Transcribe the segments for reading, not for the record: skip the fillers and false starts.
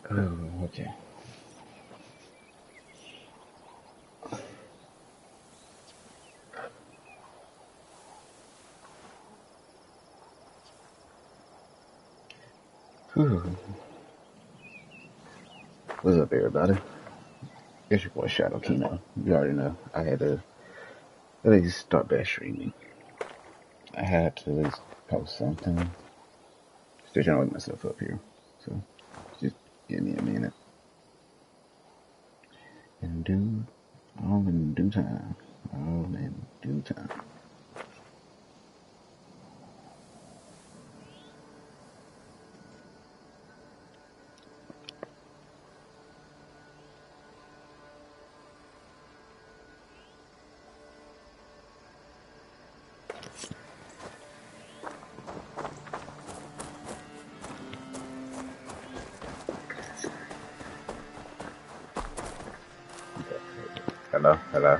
Oh, okay. Whew. What's up, everybody? It's your boy Shadow Keno. You already know I had to at least start back streaming. I had to at least post something. Still trying to wake myself up here, so just give me a minute. All in due time. All in due time. Hello.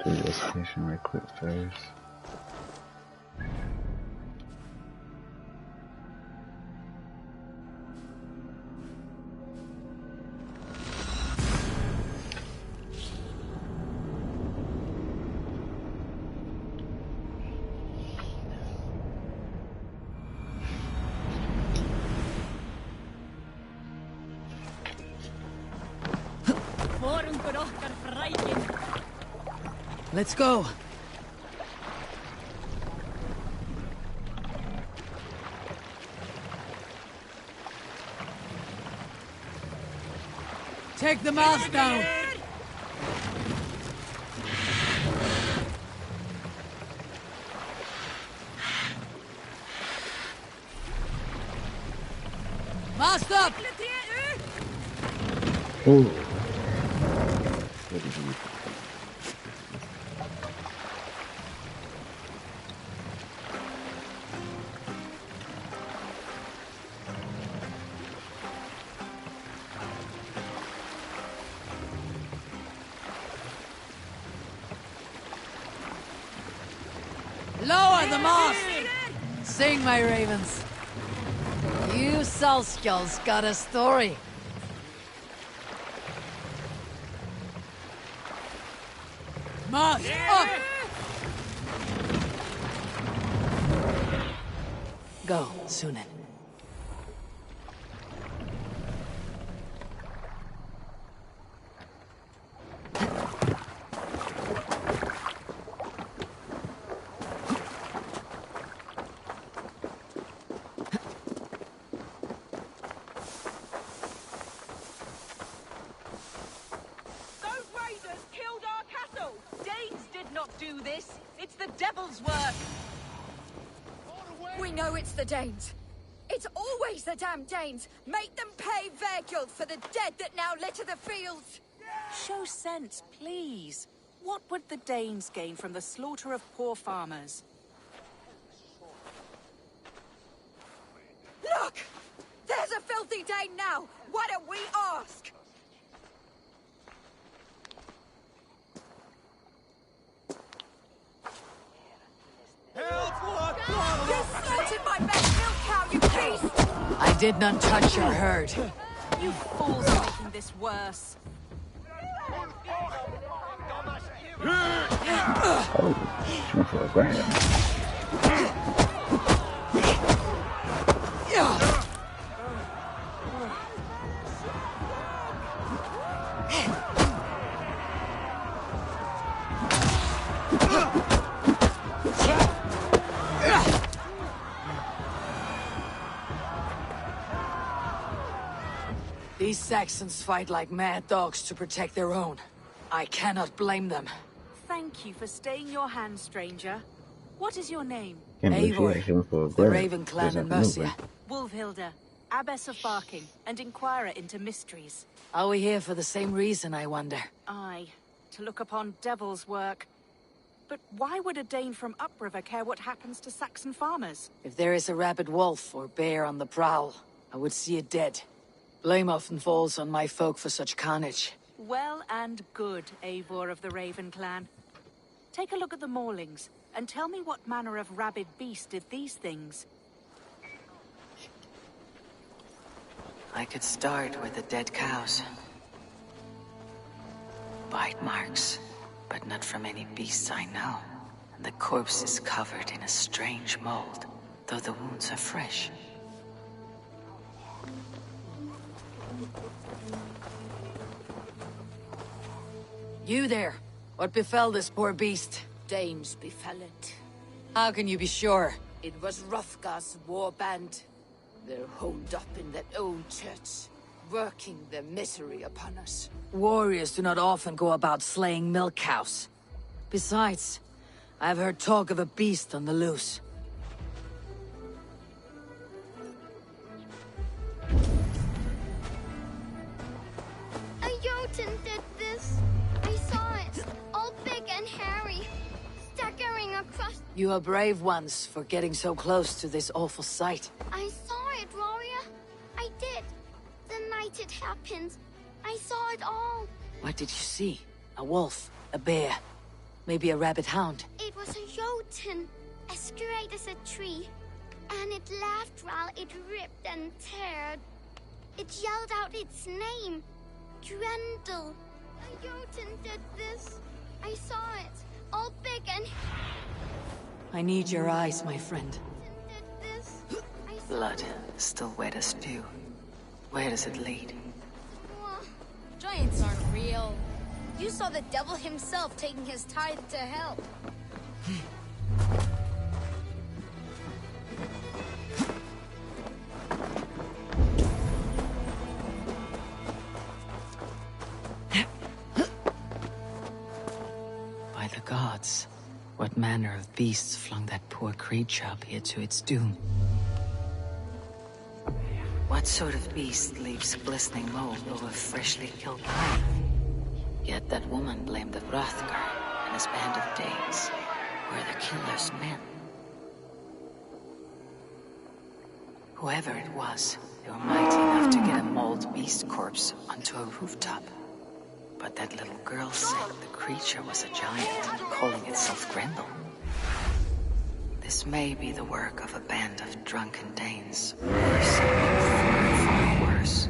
Do this mission right quick first. Let's go. Take the mouse down. Mast up. Ooh. Lower the mast! Sing, my ravens. You Salskulls got a story. Mast up! Go, Sunan. It's always the damn Danes! Make them pay their guilt for the dead that now litter the fields! Show sense, please. What would the Danes gain from the slaughter of poor farmers? Look! There's a filthy Dane now! Why don't we ask? You slaughtered my best milk cow, you beast! I did not touch your herd. You fools are making this worse. Oh, she went for a grab. These Saxons fight like mad dogs to protect their own. I cannot blame them. Thank you for staying your hand, stranger. What is your name? Can't believe she Eivor, actually went for a the grab. Raven clan Just in after Mercia. moving. Wolfhilda, Abbess of Barking, and Inquirer into mysteries. Are we here for the same reason, I wonder? Aye, to look upon devil's work. But why would a Dane from upriver care what happens to Saxon farmers? If there is a rabid wolf or bear on the prowl, I would see it dead. Blame often falls on my folk for such carnage. Well and good, Eivor of the Raven clan. Take a look at the maulings, and tell me what manner of rabid beast did these things. I could start with the dead cows. Bite marks, but not from any beasts I know. And the corpse is covered in a strange mold, though the wounds are fresh. You there! What befell this poor beast? Danes befell it. How can you be sure? It was Hrothgar's war band. They're holed up in that old church, working their misery upon us. Warriors do not often go about slaying milk cows. Besides, I've heard talk of a beast on the loose. A Jotun did this. I saw it. All big and hairy. Staggering across. You are brave ones for getting so close to this awful sight. I saw it, warrior. I did. The night it happened. I saw it all. What did you see? A wolf? A bear? Maybe a rabbit hound? It was a Jotun. As straight as a tree. And it laughed while it ripped and teared. It yelled out its name. Grendel. A Jotun did this. I saw it. All big and... I need your eyes, my friend. Did this. I saw Blood, still wet as dew. Where does it lead? Giants aren't real. You saw the devil himself taking his tithe to hell. By the gods, what manner of beasts flung that poor creature up here to its doom? What sort of beast leaves glistening mold over freshly killed prey? Yet that woman blamed the Hrothgar and his band of Danes were the killer's men. Whoever it was, they were mighty enough to get a mauled beast corpse onto a rooftop. But that little girl said the creature was a giant, calling itself Grendel. This may be the work of a band of drunken Danes, or something far worse.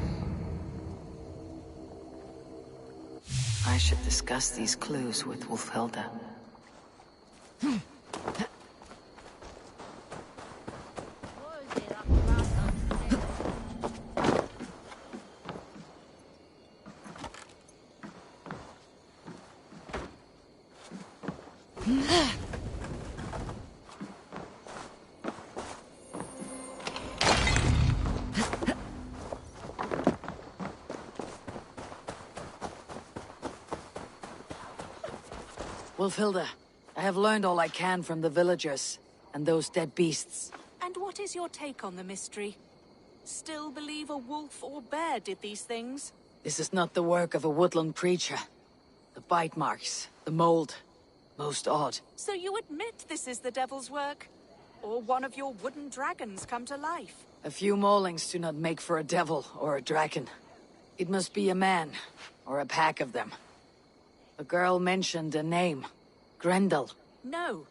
I should discuss these clues with Wolfhilda. Wolfhilda, I have learned all I can from the villagers and those dead beasts. And what is your take on the mystery? Still believe a wolf or bear did these things? This is not the work of a woodland creature. The bite marks, the mold, most odd. So you admit this is the devil's work? Or one of your wooden dragons come to life? A few maulings do not make for a devil or a dragon. It must be a man, or a pack of them. The girl mentioned a name. Grendel. No.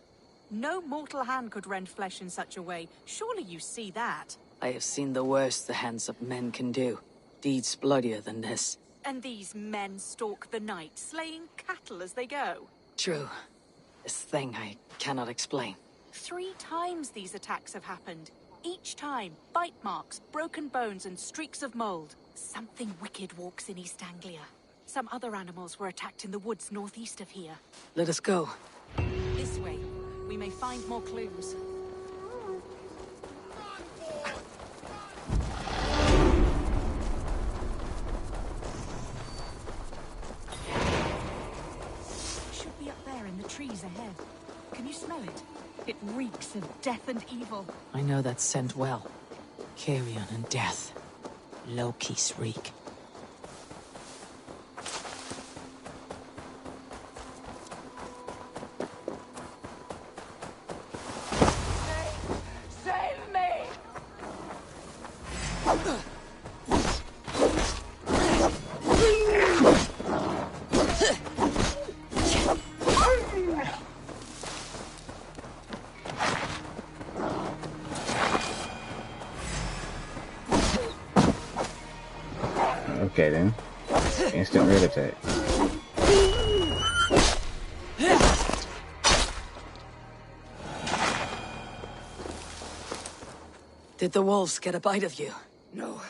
No mortal hand could rend flesh in such a way. Surely you see that. I have seen the worst the hands of men can do. Deeds bloodier than this. And these men stalk the night, slaying cattle as they go. True. This thing I cannot explain. 3 times these attacks have happened. Each time, bite marks, broken bones, and streaks of mold. Something wicked walks in East Anglia. Some other animals were attacked in the woods northeast of here. Let us go. This way. We may find more clues. Should be up there in the trees ahead. Can you smell it? It reeks of death and evil. I know that scent well. Carrion and death. Loki's reek. Save me! Okay then. Instant red attack. Did the wolves get a bite of you? No,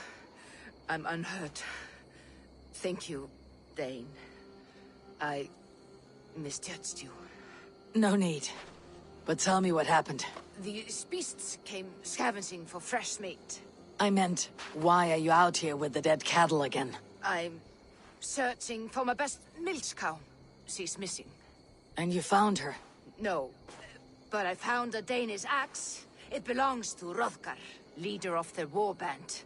I'm unhurt. Thank you, Dane. I misjudged you. No need. But tell me what happened. These beasts came scavenging for fresh meat. I meant, why are you out here with the dead cattle again? I'm searching for my best milch cow. She's missing. And you found her? No, but I found a Danish axe. It belongs to Hrothgar, leader of the war band.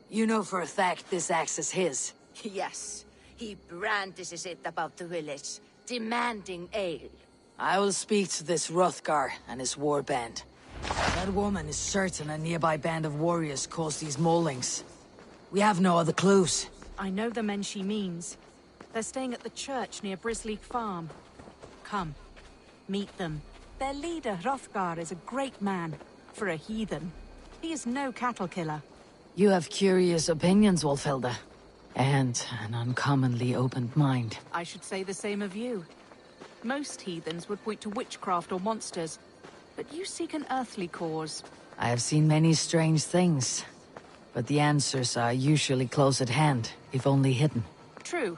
You know for a fact this axe is his. Yes, he brandishes it about the village, demanding ale. I will speak to this Hrothgar and his war band. That woman is certain a nearby band of warriors caused these maulings. We have no other clues. I know the men she means. They're staying at the church near Brisleek Farm. Come, meet them. Their leader, Hrothgar, is a great man. For a heathen. He is no cattle killer. You have curious opinions, Wolfhilda. And an uncommonly opened mind. I should say the same of you. Most heathens would point to witchcraft or monsters, but you seek an earthly cause. I have seen many strange things, but the answers are usually close at hand, if only hidden. True.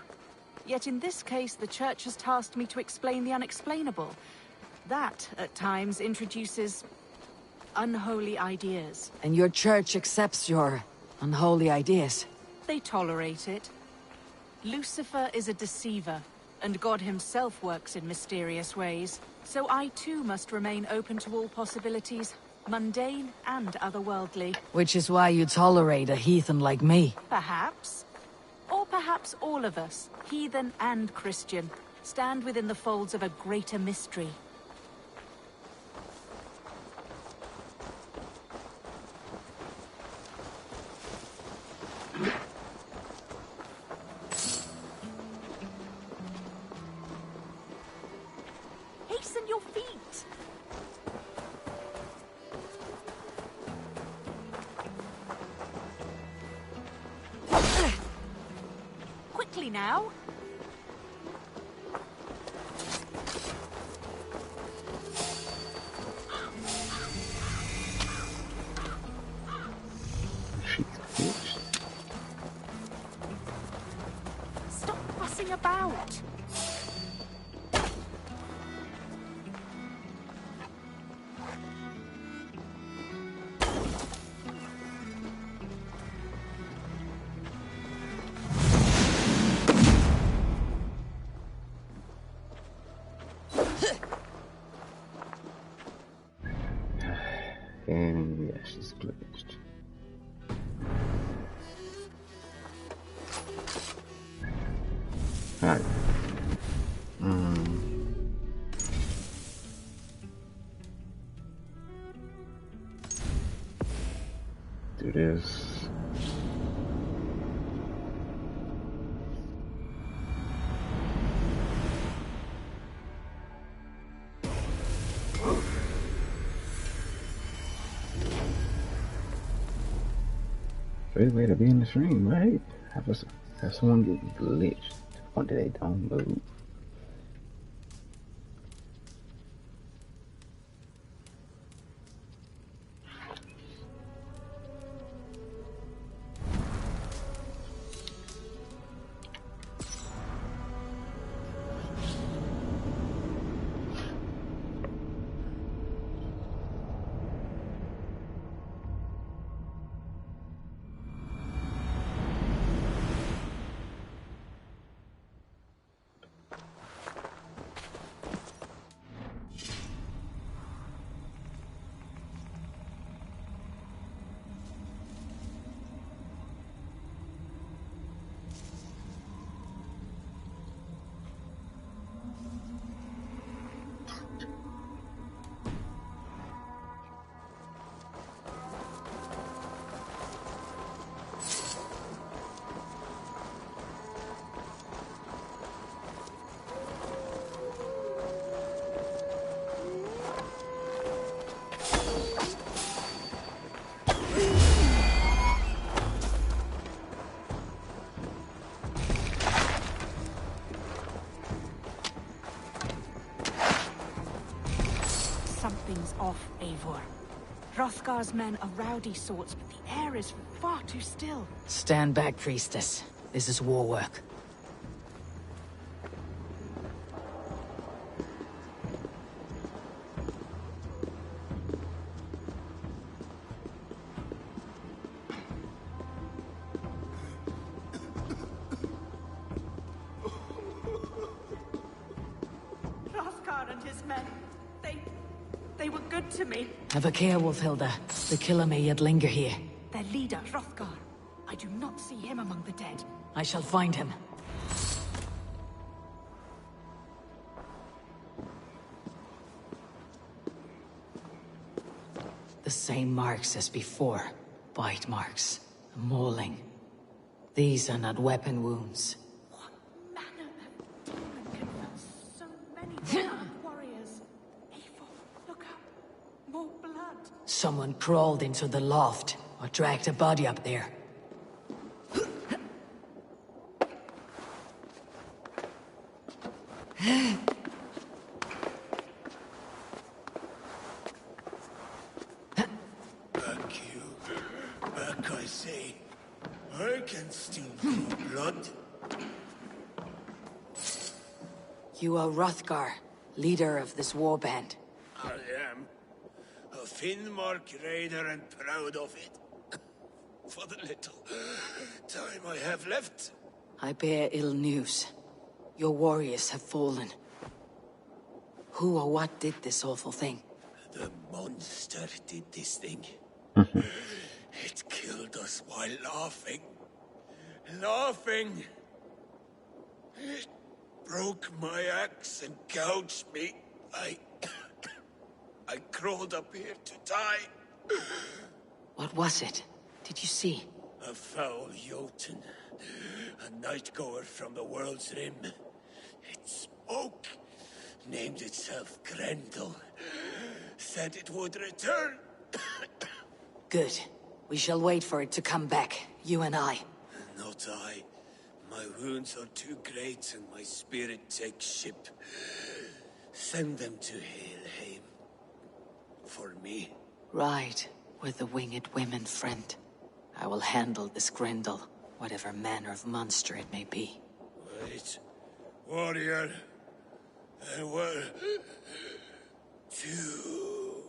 Yet in this case, the church has tasked me to explain the unexplainable. That, at times, introduces unholy ideas. And your church accepts your unholy ideas? They tolerate it. Lucifer is a deceiver, and God himself works in mysterious ways. So I too must remain open to all possibilities, mundane and otherworldly. Which is why you tolerate a heathen like me. Perhaps. Or perhaps all of us, heathen and Christian, stand within the folds of a greater mystery. Hasten your feet! Quickly now! She's a bitch. Stop fussing about! And yeah, she's glitched. Alright. Do this. Great way to be in the stream, right? Have someone get glitched until they don't move. Something's off, Eivor. Hrothgar's men are rowdy sorts, but the air is far too still. Stand back, priestess. This is war work. Hrothgar and his men, they were good to me. Have a care, Wolfhilda. The killer may yet linger here. Their leader, Hrothgar. I do not see him among the dead. I shall find him. The same marks as before. Bite marks. A mauling. These are not weapon wounds. What manner of demon can fell so many warriors? Eivor, look up. More blood. Someone crawled into the loft, or dragged a body up there. Back you. Back, I say. I can still feel blood. You are Hrothgar, leader of this warband. I am. A Finnmark raider and proud of it. For the little time I have left. I bear ill news. Your warriors have fallen. Who or what did this awful thing? The monster did this thing. It killed us while laughing. Laughing! It broke my axe and gouged me. I crawled up here to die. What was it? Did you see? A foul Jotun. A night-goer from the world's rim. It spoke. Named itself Grendel. Said it would return. Good. We shall wait for it to come back, you and I. Not I. My wounds are too great and my spirit takes ship. Send them to Helheim. For me. Ride with the winged women, friend. I will handle this Grendel, whatever manner of monster it may be. Wait. Warrior. And were... two...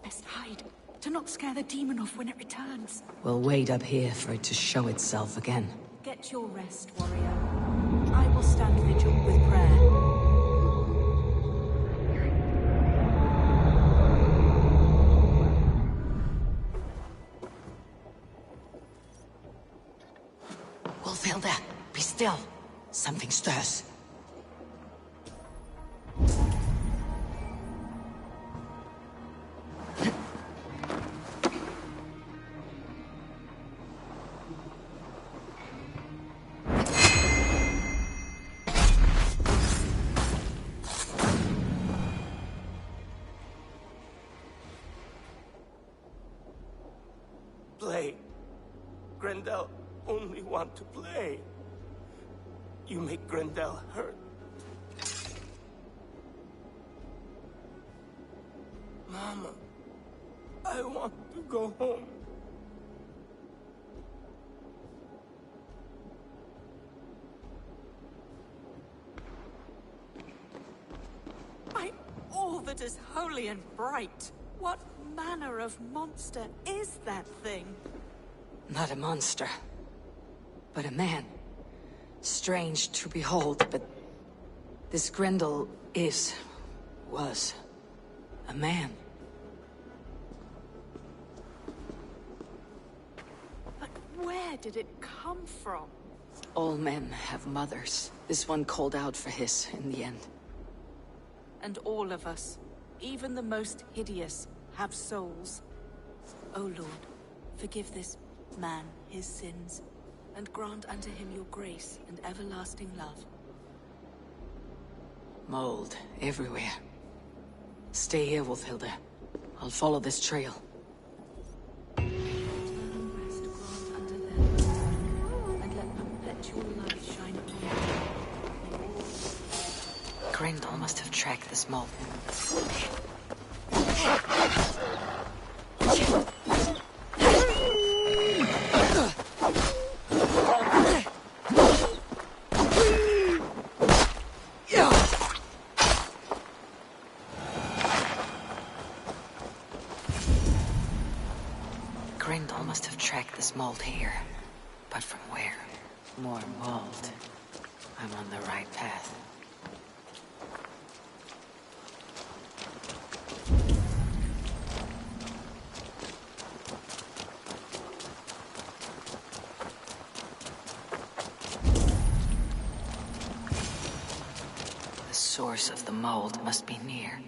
Best hide, to not scare the demon off when it returns. We'll wait up here for it to show itself again. Get your rest, warrior. I will stand vigil with prayer. Wolfhilda, be still. Something stirs. Play. Grendel only want to play. You make Grendel hurt. Mama, I want to go home. By all that is holy and bright, what manner of monster is that thing? Not a monster, but a man. Strange to behold, but this Grendel was a man. But where did it come from? All men have mothers. This one called out for his in the end. And all of us, even the most hideous, have souls. O Lord, forgive this man his sins, and grant unto him your grace and everlasting love. Mold everywhere. Stay here, Wolfhilda. I'll follow this trail. Eternal rest grant unto them, and let perpetual light shine upon them. Grendel must have tracked this mold. Grendel must have tracked this mold here. But from where? More mold. I'm on the right path. The source of the mold must be near.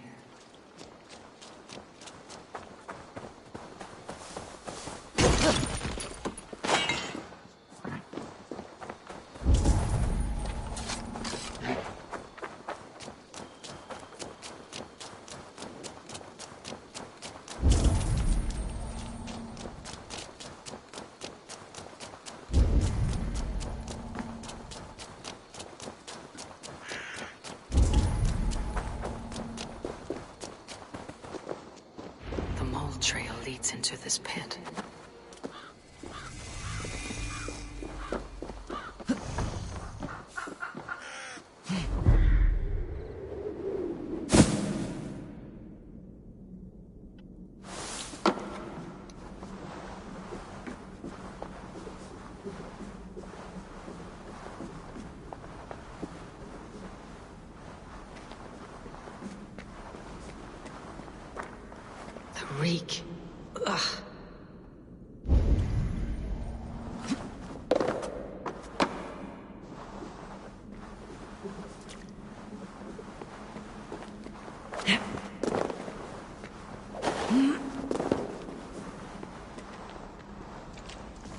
Trail leads into this pit. Reek. Ugh.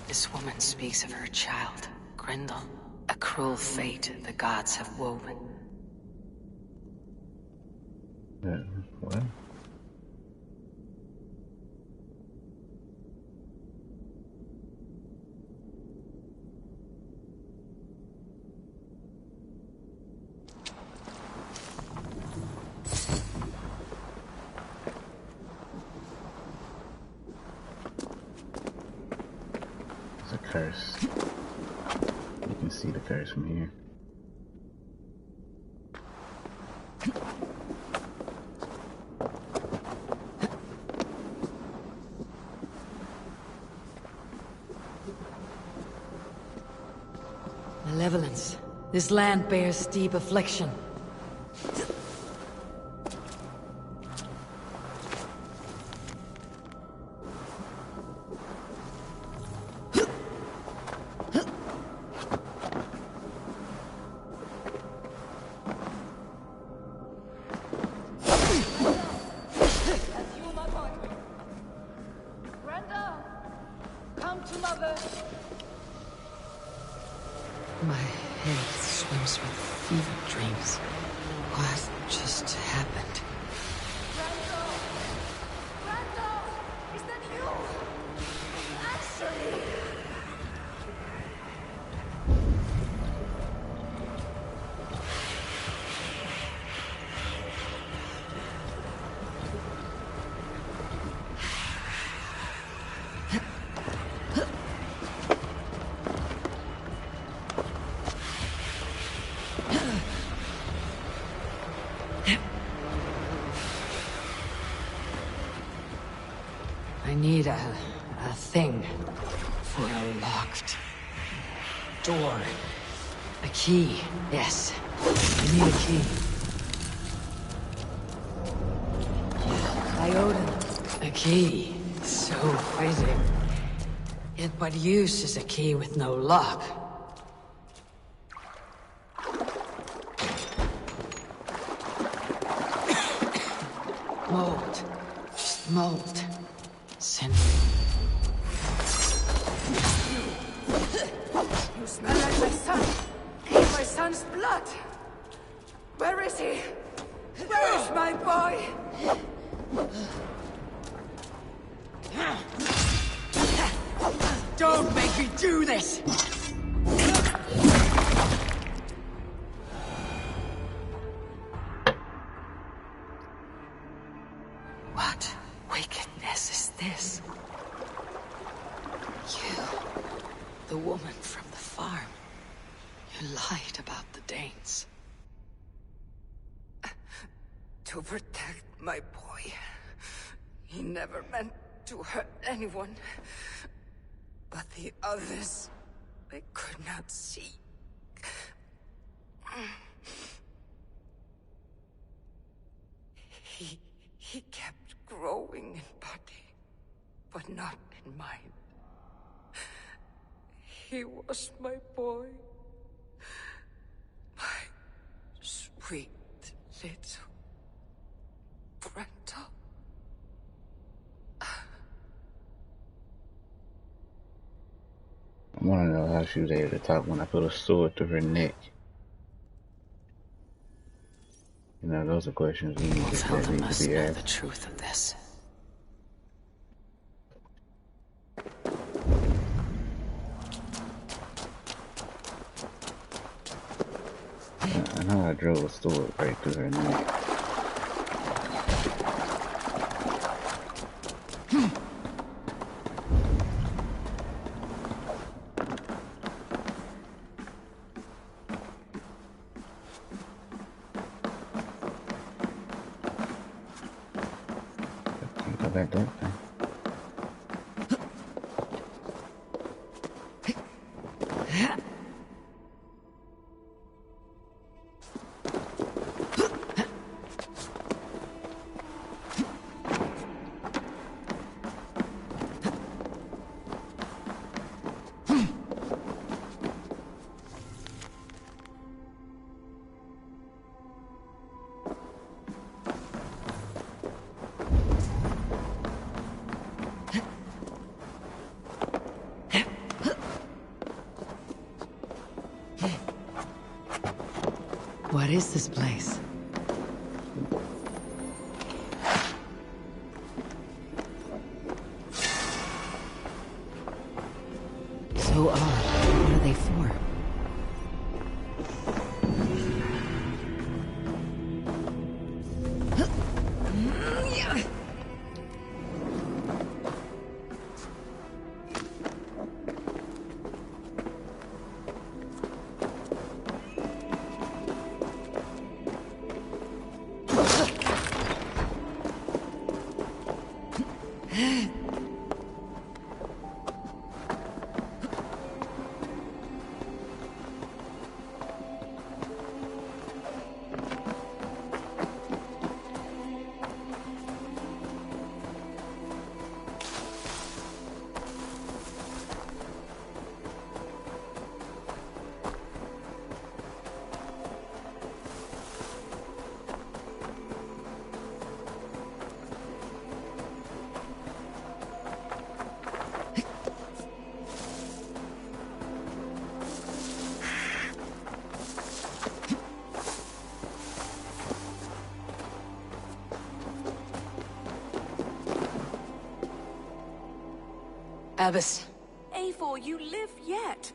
This woman speaks of her child, Grendel. A cruel fate the gods have woven. What? Curse. You can see the curse from here. Malevolence. This land bears steep affliction. My head swims with fever dreams. What just happened? Randall! Is that you? Actually! I need a thing for a locked door. A key, yes. I need a key. Iodine. A key. So fitting. Yet what use is a key with no lock? Mold. Just mold. Send You smell like my son! My son's blood! Where is he? Where is my boy? Don't make me do this! the woman from the farm. You lied about the Danes. To protect my boy. He never meant to hurt anyone. But the others, they could not see. He kept growing in body, but not in mind. He was my boy. My sweet little Grendel. I want to know how she was able to talk when I put a sword through her neck. You know, those are questions that need Felder to must be know the asked. truth of this. I know I drove a sword right through her neck. Can't go back that way. What is this place? So odd. What are they for? Abbess, Eivor, you live yet.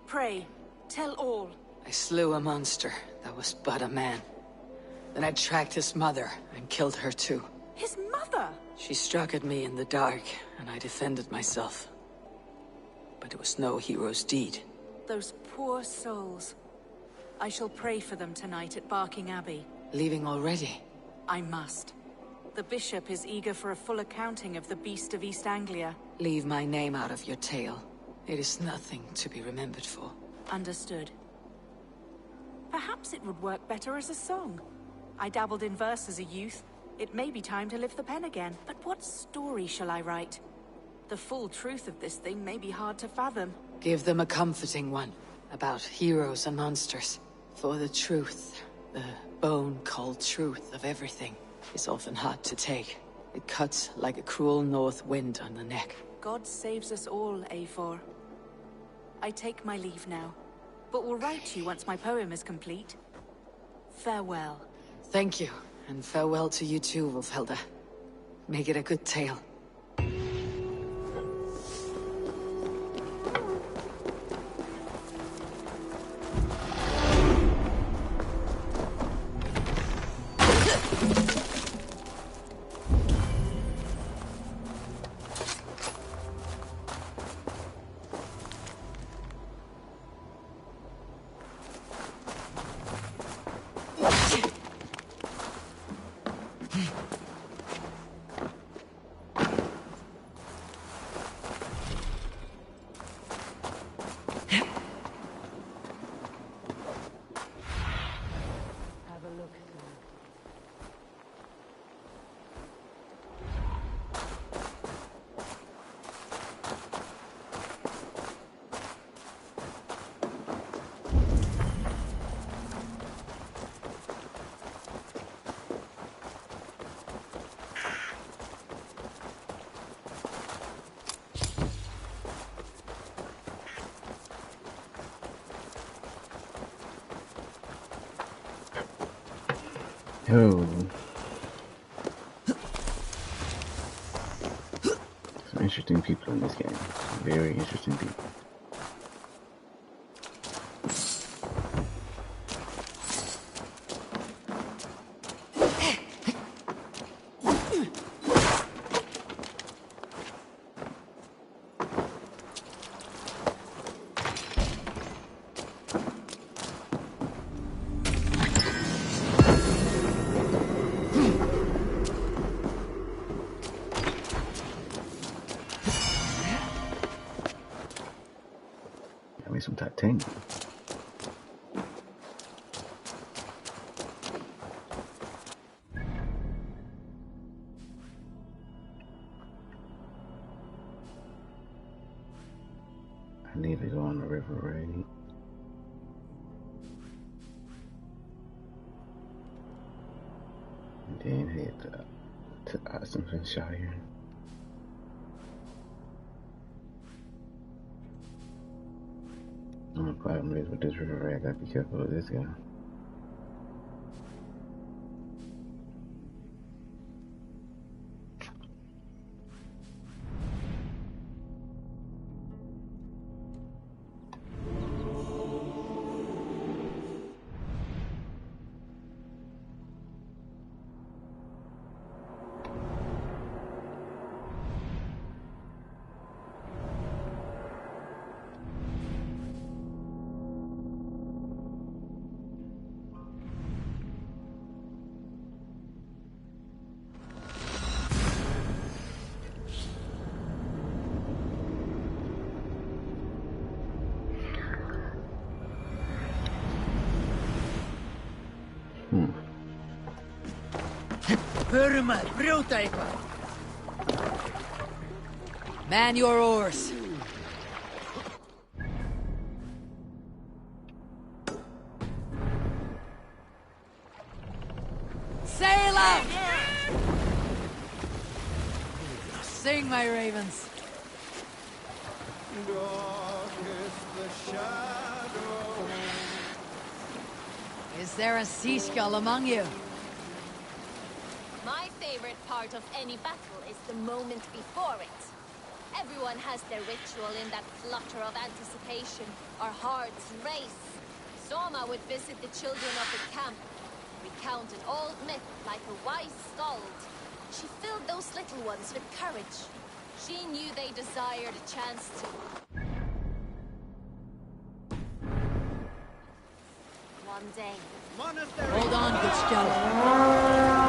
Pray, tell all. I slew a monster that was but a man. Then I tracked his mother and killed her too. His mother? She struck at me in the dark, and I defended myself. But it was no hero's deed. Those poor souls. I shall pray for them tonight at Barking Abbey. Leaving already? I must. The bishop is eager for a full accounting of the Beast of East Anglia. Leave my name out of your tale. It is nothing to be remembered for. Understood. Perhaps it would work better as a song. I dabbled in verse as a youth. It may be time to lift the pen again. But what story shall I write? The full truth of this thing may be hard to fathom. Give them a comforting one, about heroes and monsters. For the truth, the bone-cold truth of everything, is often hard to take. It cuts like a cruel north wind on the neck. God saves us all, Eivor. I take my leave now, but will write to you once my poem is complete. Farewell. Thank you, and farewell to you too, Wolfhelda. Make it a good tale. Oh, some interesting people in this game. Very interesting people. Got me some titanium. I need to go on the river raid. And then head to Oxenfordshire. The only problem is with this river raid, I gotta be careful with this guy. Förum að brjóta eitthvað. Man your oars. Sail out! Sing, my ravens. Is there a seaskull among you? My favorite part of any battle is the moment before it. Everyone has their ritual in that flutter of anticipation. Our hearts race. Soma would visit the children of the camp, recount an old myth like a wise skald. She filled those little ones with courage. She knew they desired a chance to... One day. Hold on, good skeleton.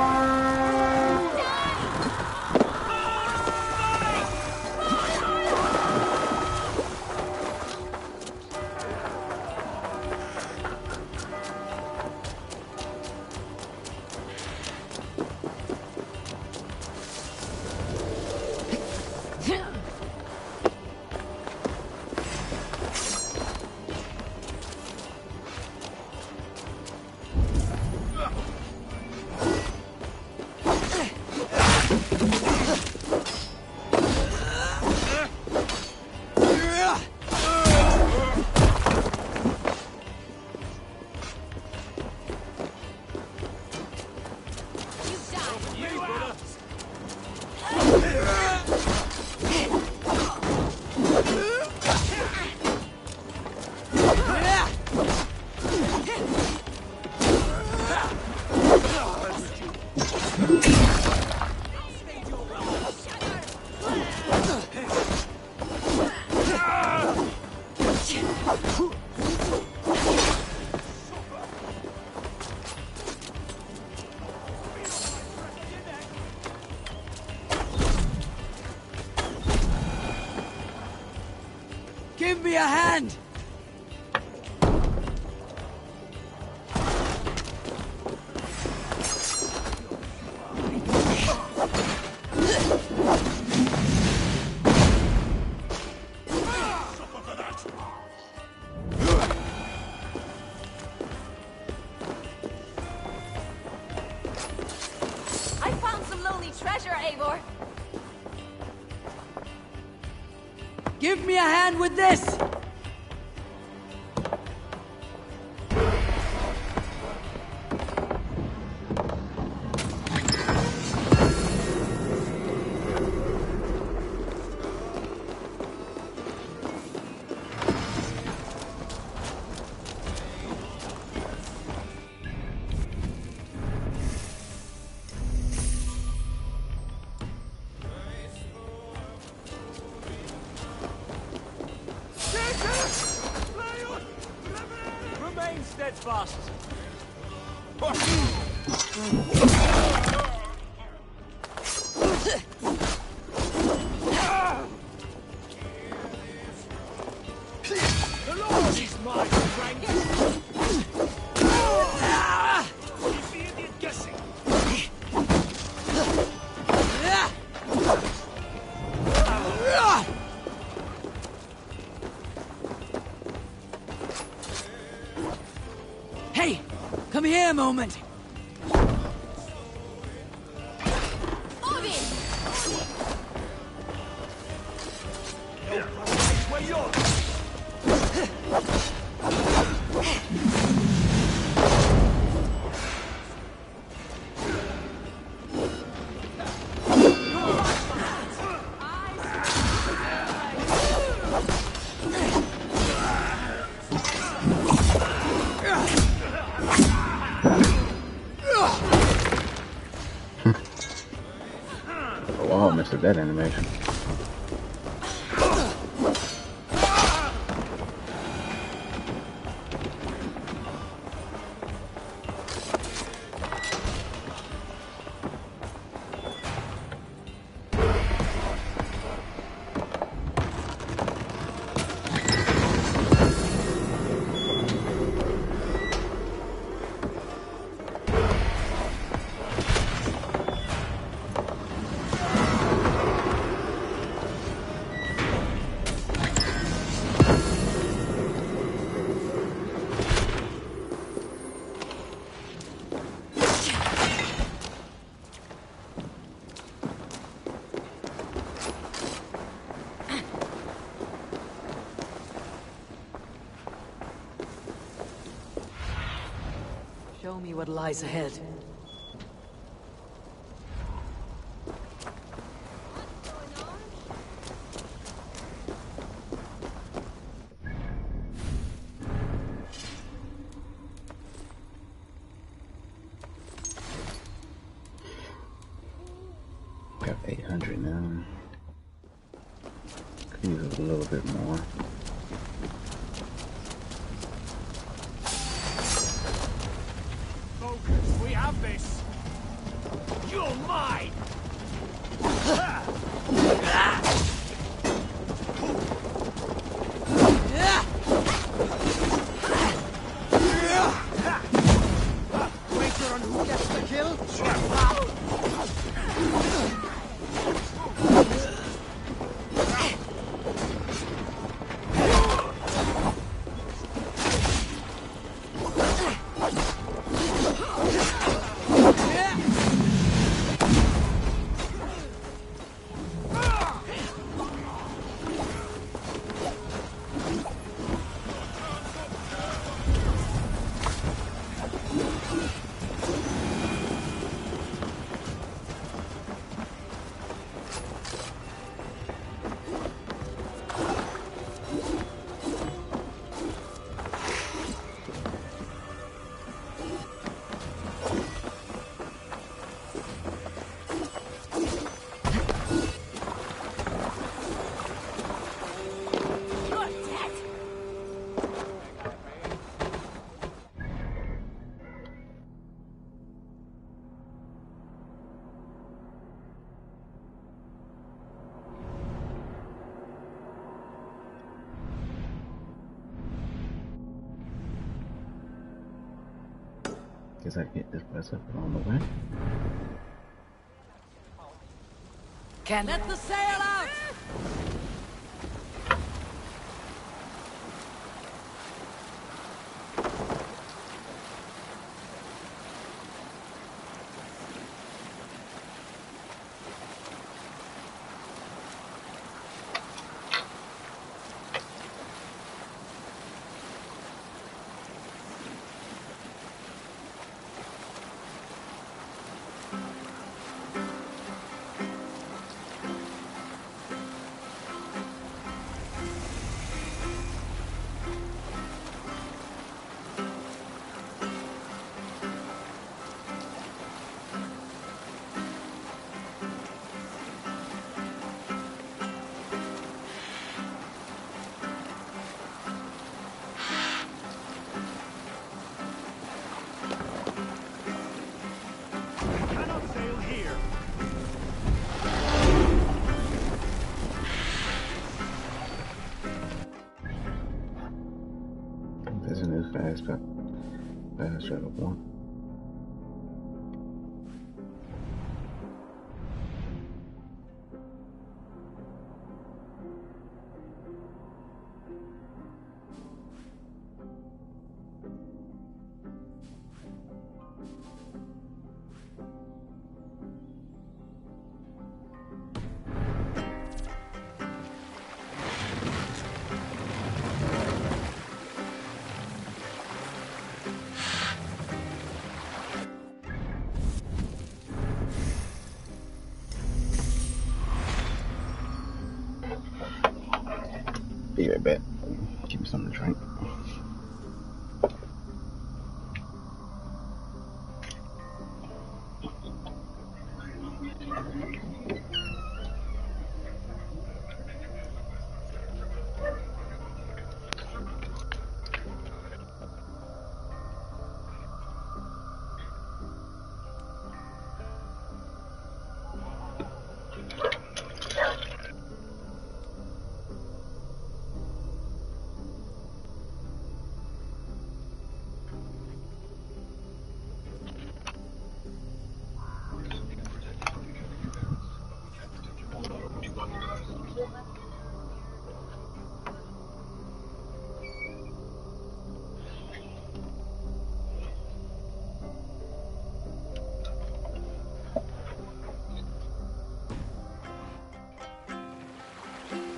Give me a hand! I found some lonely treasure, Eivor. Give me a hand with this! fast. The Lord is my strength. Keep the idiot guessing. Hey! Come here a moment! Where you're. Oh, I missed that animation. Show me what lies ahead. Got 800 now. Could use a little bit more. Focus, we have this. You're mine. Wager on who gets the kill? Guess I get this place up on the way. Keno. Let the sail out! here. There's a new fast travel point. Be right back. Give me something to drink.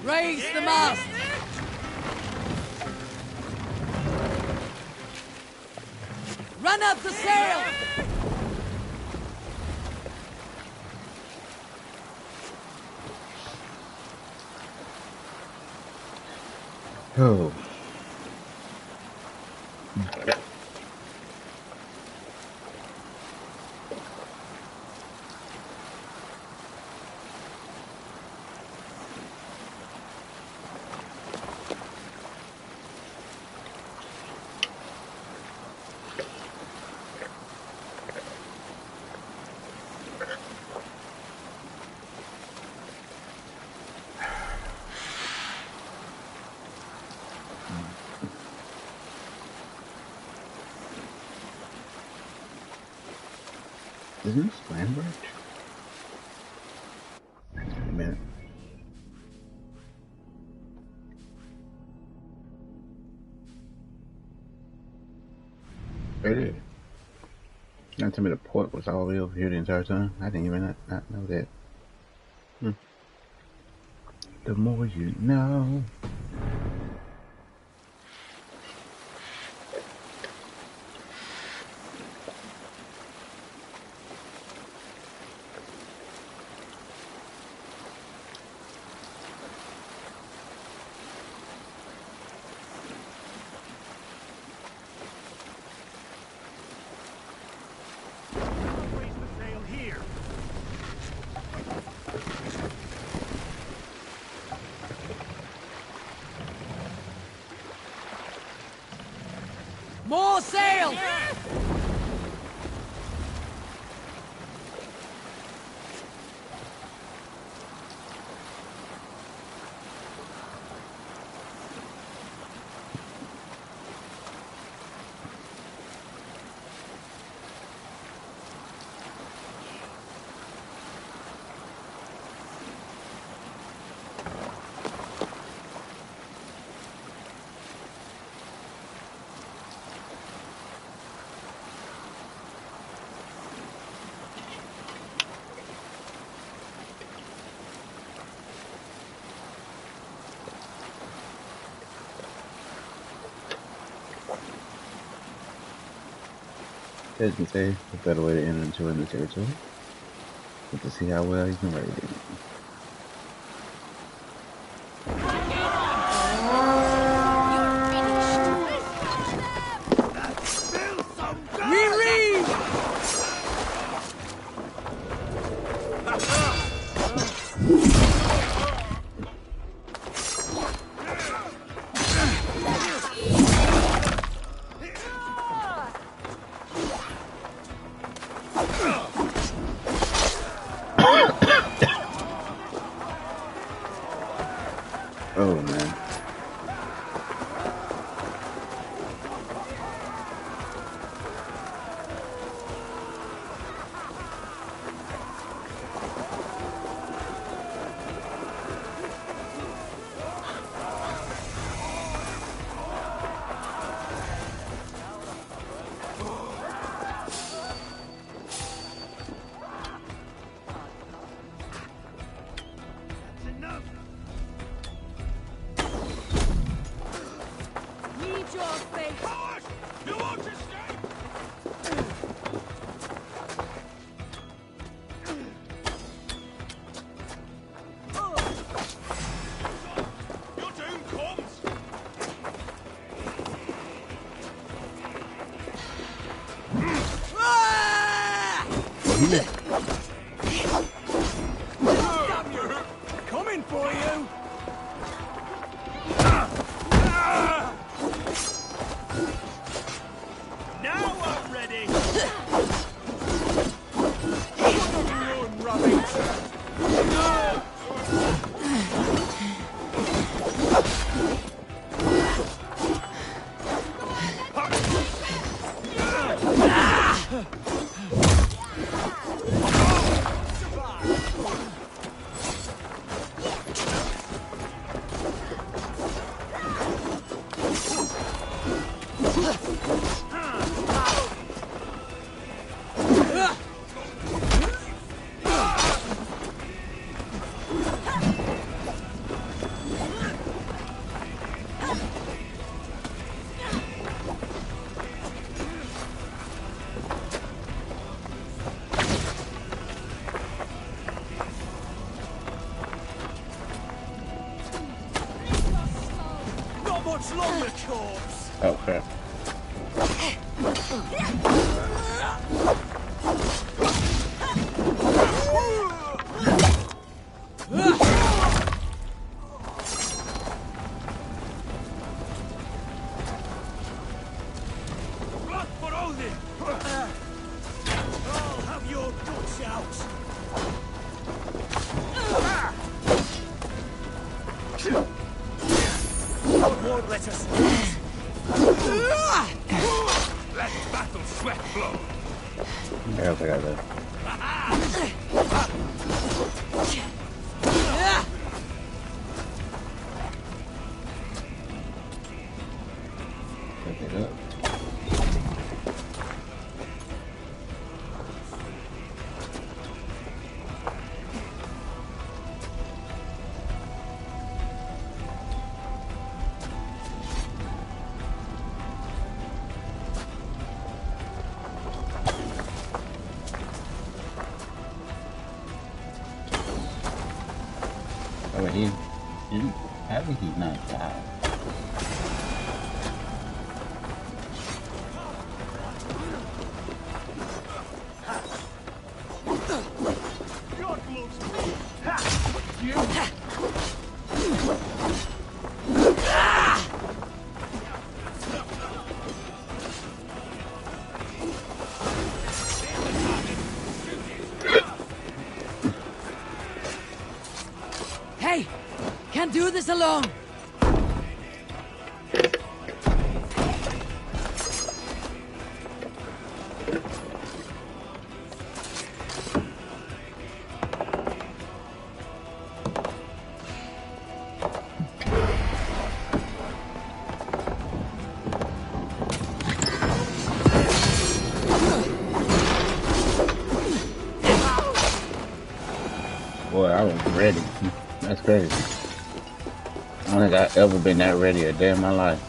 Raise the mast! Run up the sail! Oh. Isn't this Lambert? Wait a minute. It is. Not tell me the port was all the way over here the entire time. I didn't even not know that. The more you know. Raise the sail here. More sail! As you can say, a better way to enter into a new territory. But to see how well you can rate it. Damn you! Coming for you! Now I'm ready! Run, Remington! Not much longer, corpse! Oh crap. Blood for Odin! I'll have your guts out! God won't let us lose. Let battle sweat flow. Yeah, I got that. Pick it up. Oh, wait, how did he not die? God loves me. Ha! You. Hey! Can't do this alone! Boy, I was ready. That's crazy. I don't think I've ever been that ready a day in my life.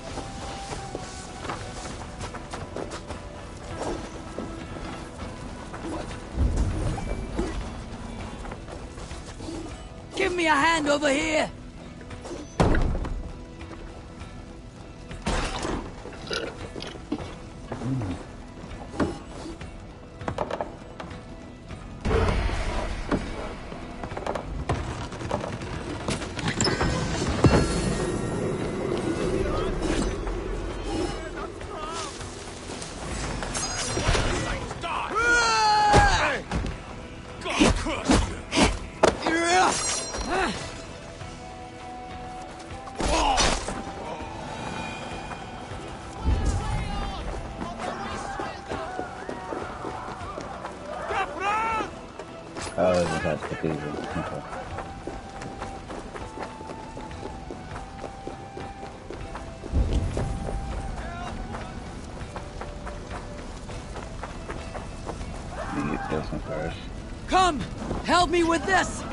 Give me a hand over here! Oh, that's the cathedral. Okay. Let me get this one first. Come! Help me with this!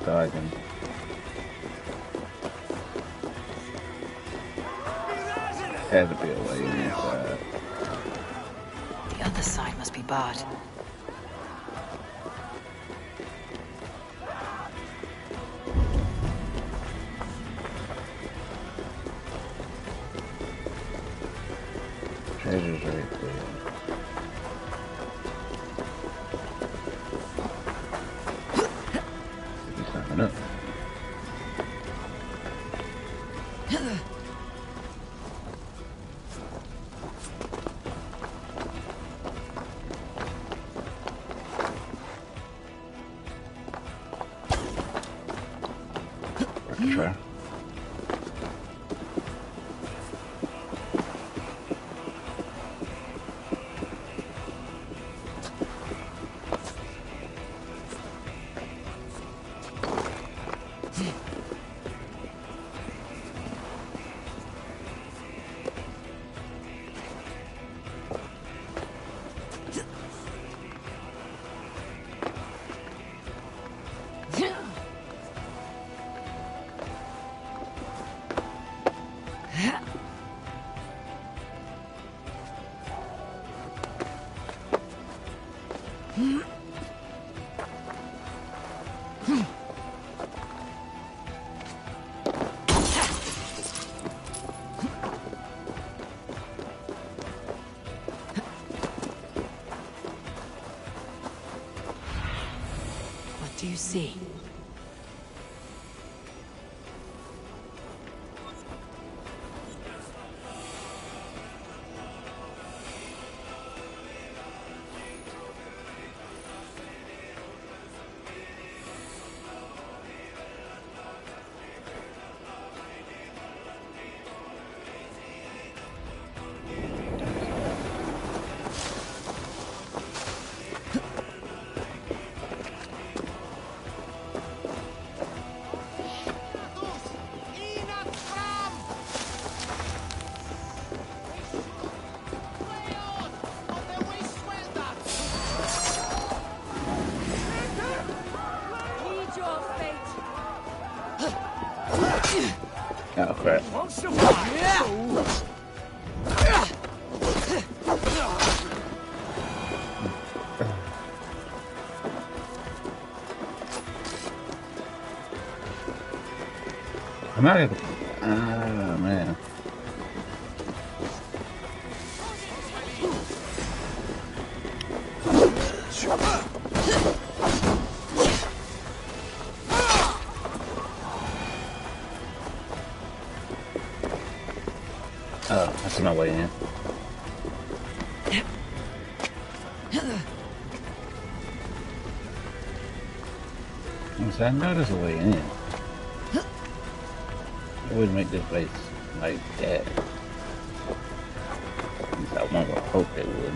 so I can. Had to be a way inside. The other side must be barred. Treasure's right there. He's climbing up. I can try. What do you see? Oh crap. I'm not able to. Ah, man. Oh, that's my way in. I know there's a way in. It would make this place like that. At least I want to hope it would.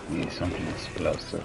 Need something explosive.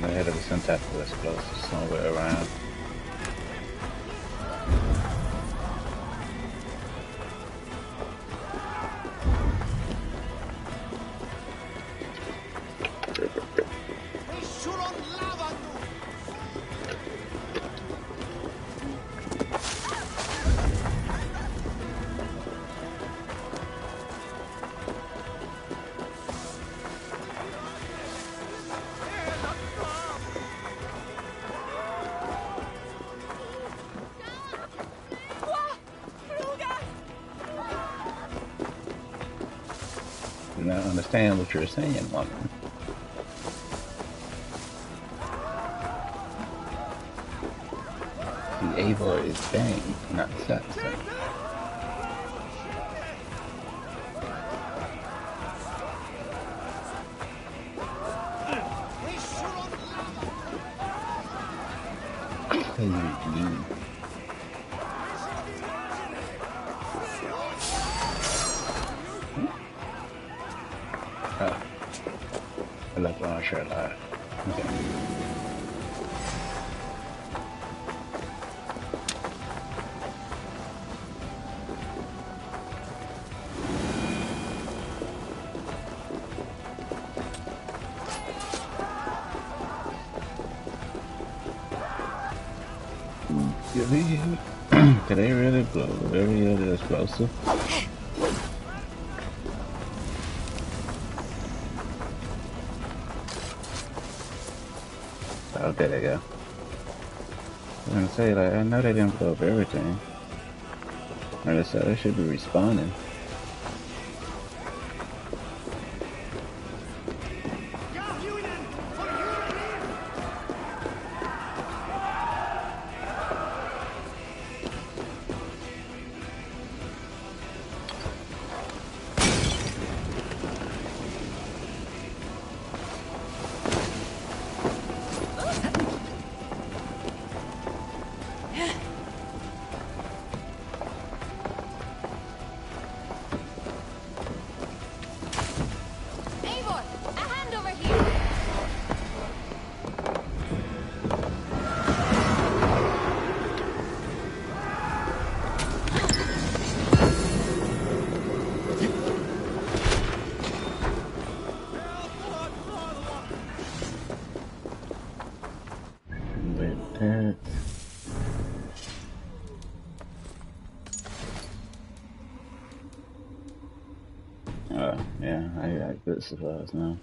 There had to be some type of explosive somewhere around. Do not understand what you're saying, woman. The Eivor is Bane, not Saxon. Oh, I left my shirt alive. Okay. Did they really blow every other explosive? Oh, there they go. I'm gonna say, like, I know they didn't blow up everything. Like I said, they should be respawning. Yeah, I got good supplies now.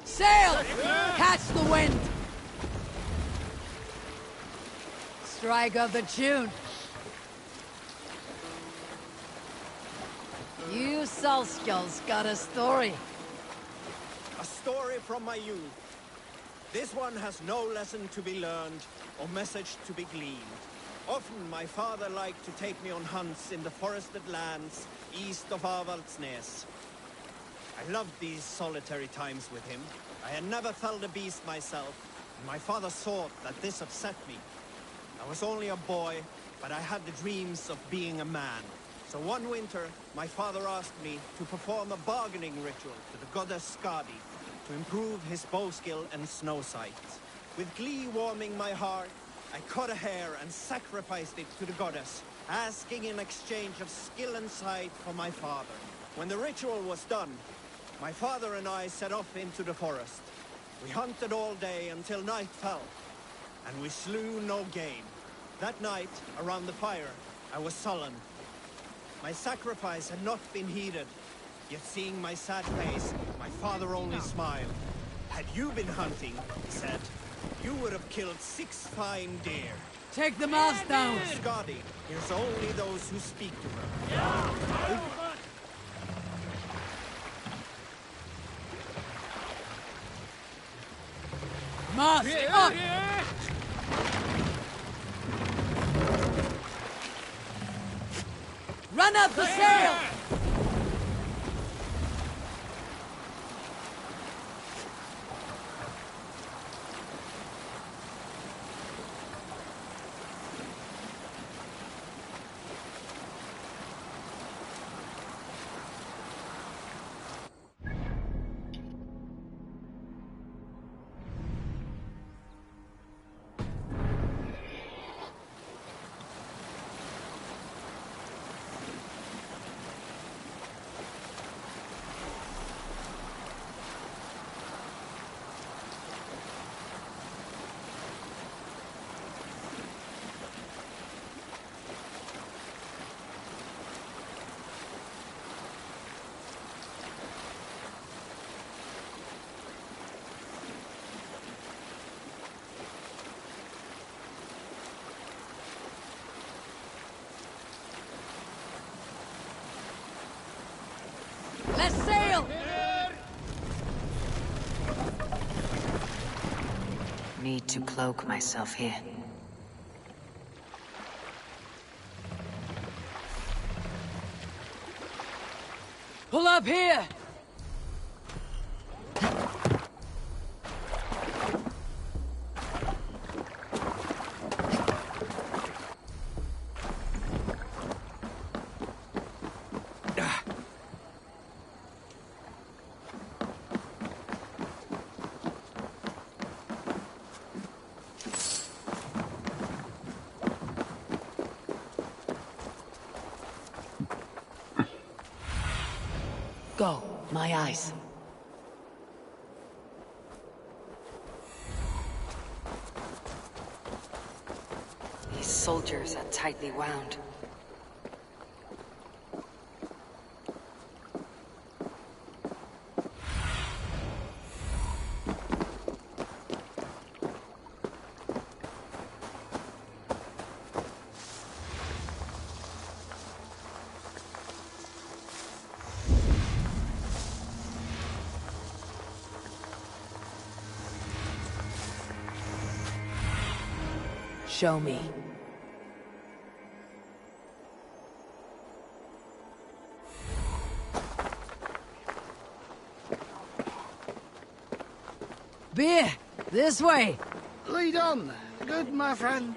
Sail! Catch the wind! Strike up the tune. You Salskulls got a story. A story from my youth. This one has no lesson to be learned or message to be gleaned. Often my father liked to take me on hunts in the forested lands east of Avaldsnes. I loved these solitary times with him. I had never felled a beast myself, and my father thought that this upset me. I was only a boy, but I had the dreams of being a man. So one winter, my father asked me to perform a bargaining ritual to the goddess Skadi to improve his bow skill and snow sight. With glee warming my heart, I cut a hare and sacrificed it to the goddess, asking in exchange of skill and sight for my father. When the ritual was done, My father and I set off into the forest. We hunted all day until night fell, and we slew no game. That night, around the fire, I was sullen. My sacrifice had not been heeded, yet seeing my sad face, my father only smiled. Had you been hunting, he said, you would have killed 6 fine deer. Take the mouse down! Skadi hears only those who speak to her. Mouse, up! Run up the sail! Let's sail! Need to cloak myself here. Pull up here! Go, my eyes. These soldiers are tightly wound. Show me. Beer! This way! Lead on, good my friend.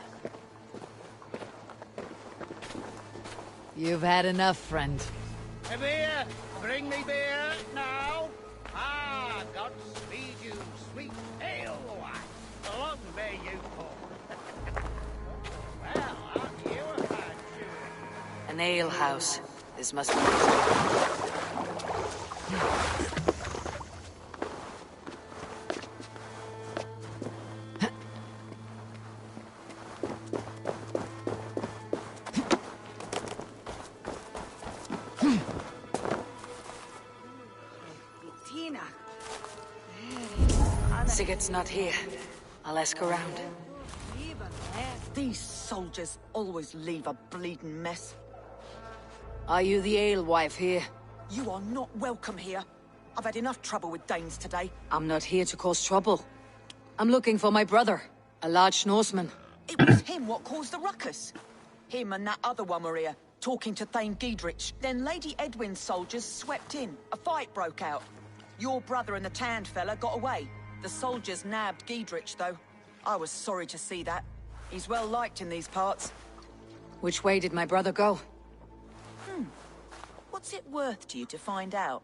You've had enough, friend. A beer! Bring me beer now! Ah, God speed you, sweet ale wife! Long may you call. Well, aren't you a fine Jew? An ale house. This must be... Sigurd's not here. I'll ask around. These soldiers always leave a bleeding mess. Are you the alewife here? You are not welcome here. I've had enough trouble with Danes today. I'm not here to cause trouble. I'm looking for my brother, a large Norseman. It was him what caused the ruckus. Him and that other one were here, talking to Thane Giedrich. Then Lady Edwin's soldiers swept in. A fight broke out. Your brother and the tanned fella got away. The soldiers nabbed Giedrich, though. I was sorry to see that. He's well liked in these parts. Which way did my brother go? What's it worth to you to find out?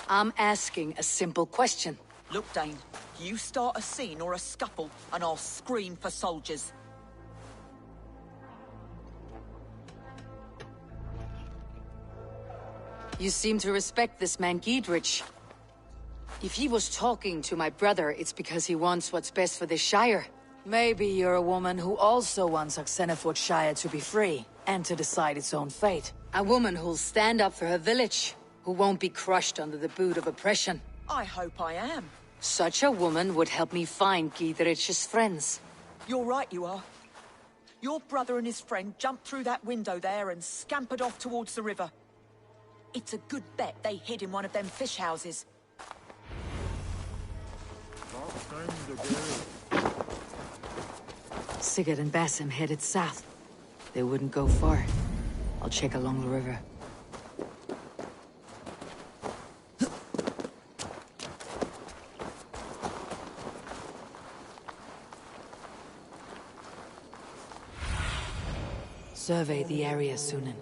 I'm asking a simple question. Look, Dane, you start a scene or a scuffle, and I'll scream for soldiers. You seem to respect this man Giedrich. If he was talking to my brother, it's because he wants what's best for this Shire. Maybe you're a woman who also wants Oxenford Shire to be free, and to decide its own fate. A woman who'll stand up for her village, who won't be crushed under the boot of oppression. I hope I am. Such a woman would help me find Giedrich's friends. You're right, you are. Your brother and his friend jumped through that window there and scampered off towards the river. It's a good bet they hid in one of them fish houses. Sigurd and Basim headed south. They wouldn't go far. I'll check along the river. Survey the area, Sunan.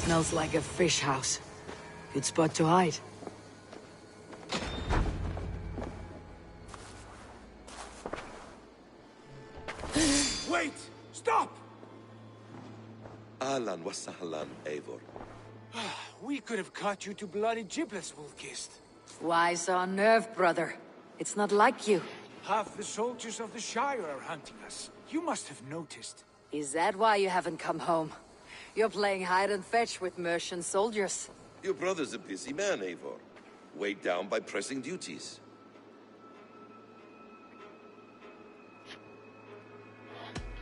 Smells like a fish house. Good spot to hide. Wait! Stop! Ahlan wa sahlan, Eivor. We could have cut you to bloody giblets, Wolf-Kissed. Why so unnerved, brother? It's not like you. Half the soldiers of the Shire are hunting us. You must have noticed. Is that why you haven't come home? You're playing hide and fetch with Mercian soldiers. Your brother's a busy man, Eivor. Weighed down by pressing duties.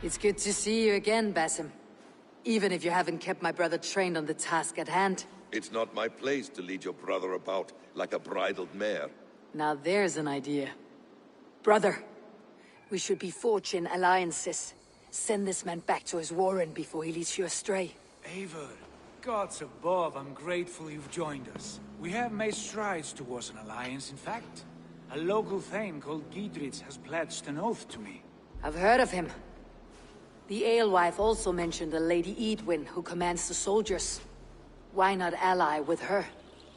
It's good to see you again, Basim. Even if you haven't kept my brother trained on the task at hand. It's not my place to lead your brother about like a bridled mare. Now there's an idea. Brother, we should be forging alliances. Send this man back to his warren before he leads you astray. Eivor, gods above, I'm grateful you've joined us. We have made strides towards an alliance, in fact. A local thane called Giedrich has pledged an oath to me. I've heard of him. The alewife also mentioned a Lady Edwin who commands the soldiers. Why not ally with her?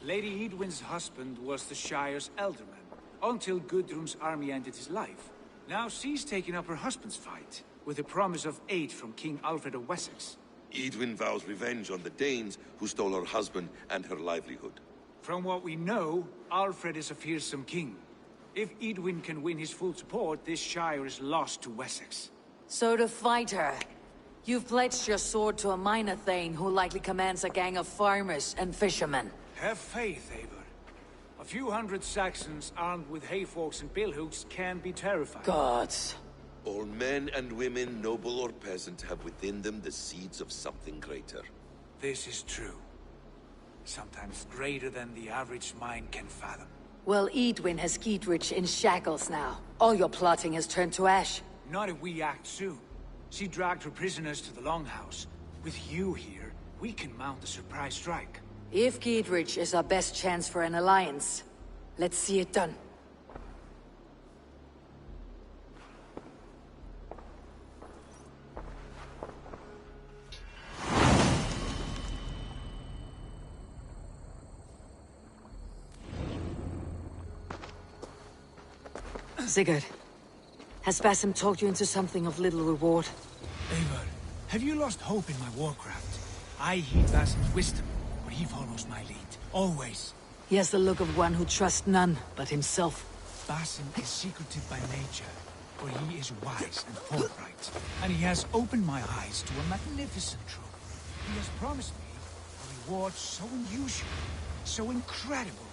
Lady Edwin's husband was the Shire's elderman, until Gudrun's army ended his life. Now she's taking up her husband's fight, with a promise of aid from King Alfred of Wessex. Edwin vows revenge on the Danes who stole her husband and her livelihood. From what we know, Alfred is a fearsome king. If Edwin can win his full support, this Shire is lost to Wessex. So to fight her, you've pledged your sword to a minor thane who likely commands a gang of farmers and fishermen. Have faith, Eivor. A few hundred Saxons armed with hayforks and billhooks can be terrifying. Gods. All men and women, noble or peasant, have within them the seeds of something greater. This is true. Sometimes greater than the average mind can fathom. Well, Edwin has Giedrich in shackles now. All your plotting has turned to ash. Not if we act soon. She dragged her prisoners to the Longhouse. With you here, we can mount a surprise strike. If Giedrich is our best chance for an alliance, let's see it done. Sigurd, has Basim talked you into something of little reward? Eivor, have you lost hope in my warcraft? I heed Basim's wisdom, but he follows my lead. Always. He has the look of one who trusts none but himself. Basim is secretive by nature, but he is wise and forthright. And he has opened my eyes to a magnificent truth. He has promised me a reward so unusual, so incredible,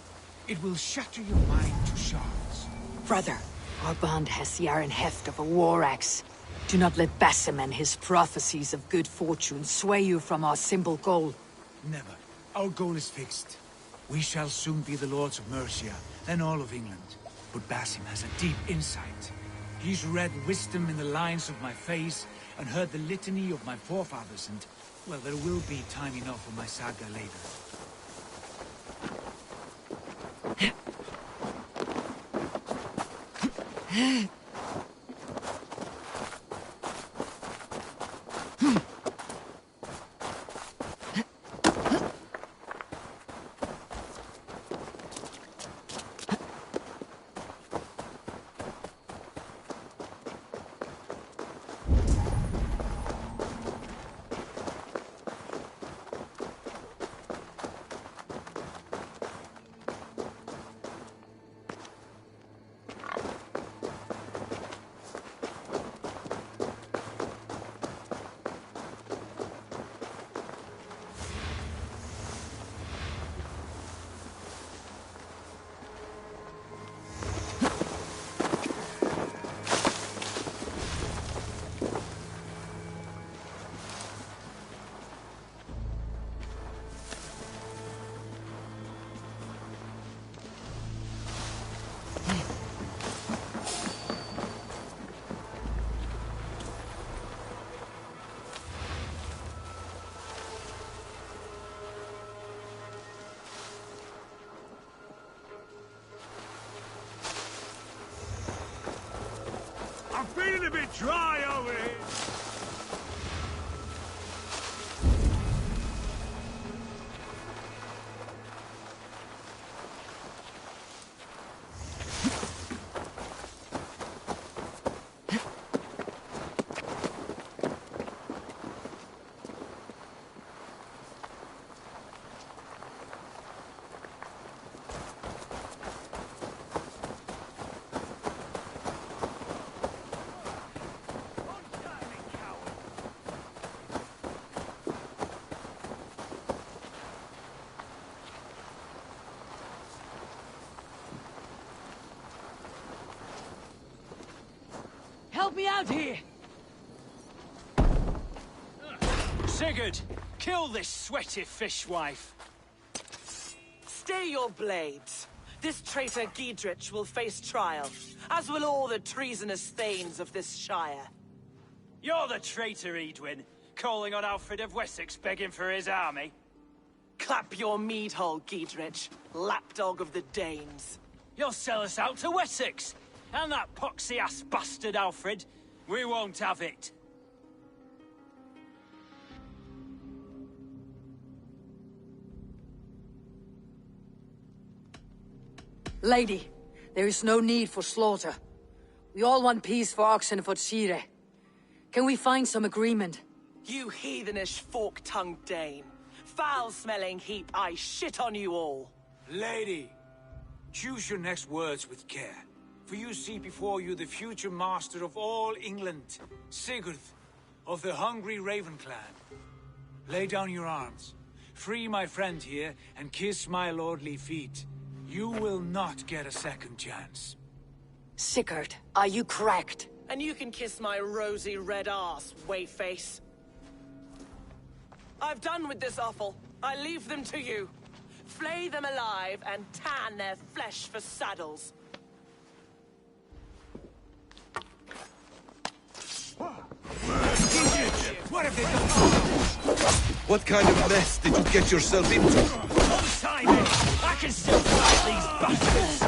it will shatter your mind to shards. Brother, our bond has the iron heft of a war axe. Do not let Basim and his prophecies of good fortune sway you from our simple goal. Never. Our goal is fixed. We shall soon be the lords of Mercia, then all of England. But Basim has a deep insight. He's read wisdom in the lines of my face, and heard the litany of my forefathers, and, well, there will be time enough for my saga later. I'm feeling a bit dry over here. Help me out here! Sigurd, kill this sweaty fishwife. Stay your blades. This traitor Giedrich will face trial, as will all the treasonous thanes of this shire. You're the traitor, Edwin, calling on Alfred of Wessex begging for his army. Clap your mead hole, Giedrich, lapdog of the Danes. You'll sell us out to Wessex, and that poxy-ass bastard Alfred. We won't have it. Lady, there is no need for slaughter. We all want peace for Oxenford. Can we find some agreement? You heathenish fork-tongued Dane. Foul-smelling heap, I shit on you all. Lady, choose your next words with care. For you see before you the future master of all England, Sigurd, of the hungry Raven clan. Lay down your arms, free my friend here, and kiss my lordly feet. You will not get a second chance. Sigurd, are you cracked? And you can kiss my rosy red ass, wayface. I've done with this offal. I leave them to you. Flay them alive and tan their flesh for saddles. What have they done? What kind of mess did you get yourself into? On time, I can still fight these bastards!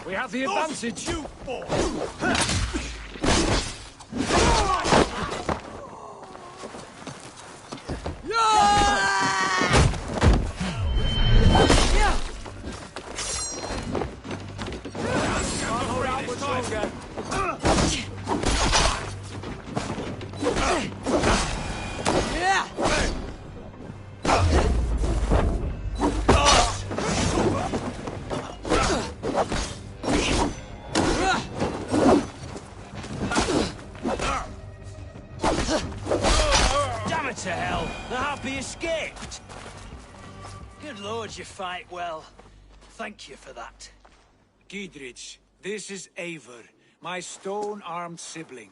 We have the advantage. You fool! Damn it to hell! The harpy escaped! Good lord, you fight well. Thank you for that. Giedrich, this is Eivor, my stone-armed sibling.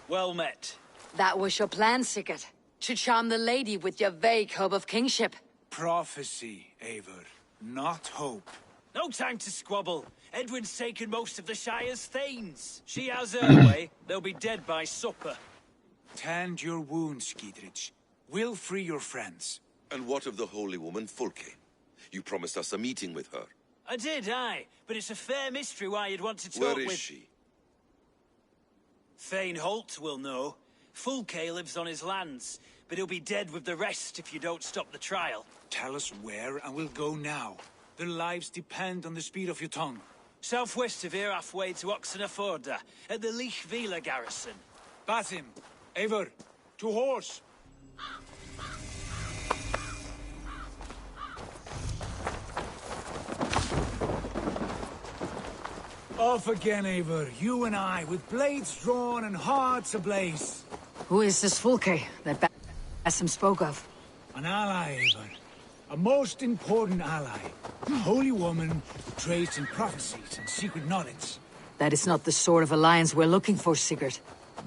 Well met. That was your plan, Sigurd. To charm the lady with your vague hope of kingship. prophecy, Eivor, not hope. No time to squabble. Edwin's taken most of the Shire's thanes. She has her way. They'll be dead by supper. Tend your wounds, Gidrich. We'll free your friends. And what of the holy woman, Fulke? You promised us a meeting with her. I did, aye. But it's a fair mystery why you'd want to talk with... Where is she? Thane Holt will know. Fulke lives on his lands, but he'll be dead with the rest if you don't stop the trial. Tell us where, and we'll go now. Their lives depend on the speed of your tongue. Southwest of here, halfway to Oxenaforda, at the Lichvila garrison. Basim, Eivor, to horse! Off again, Eivor. You and I, with blades drawn and hearts ablaze. Who is this Fulke that Basim spoke of? An ally, Eivor. A most important ally. A holy woman traced in prophecies and secret knowledge. That is not the sort of alliance we're looking for, Sigurd.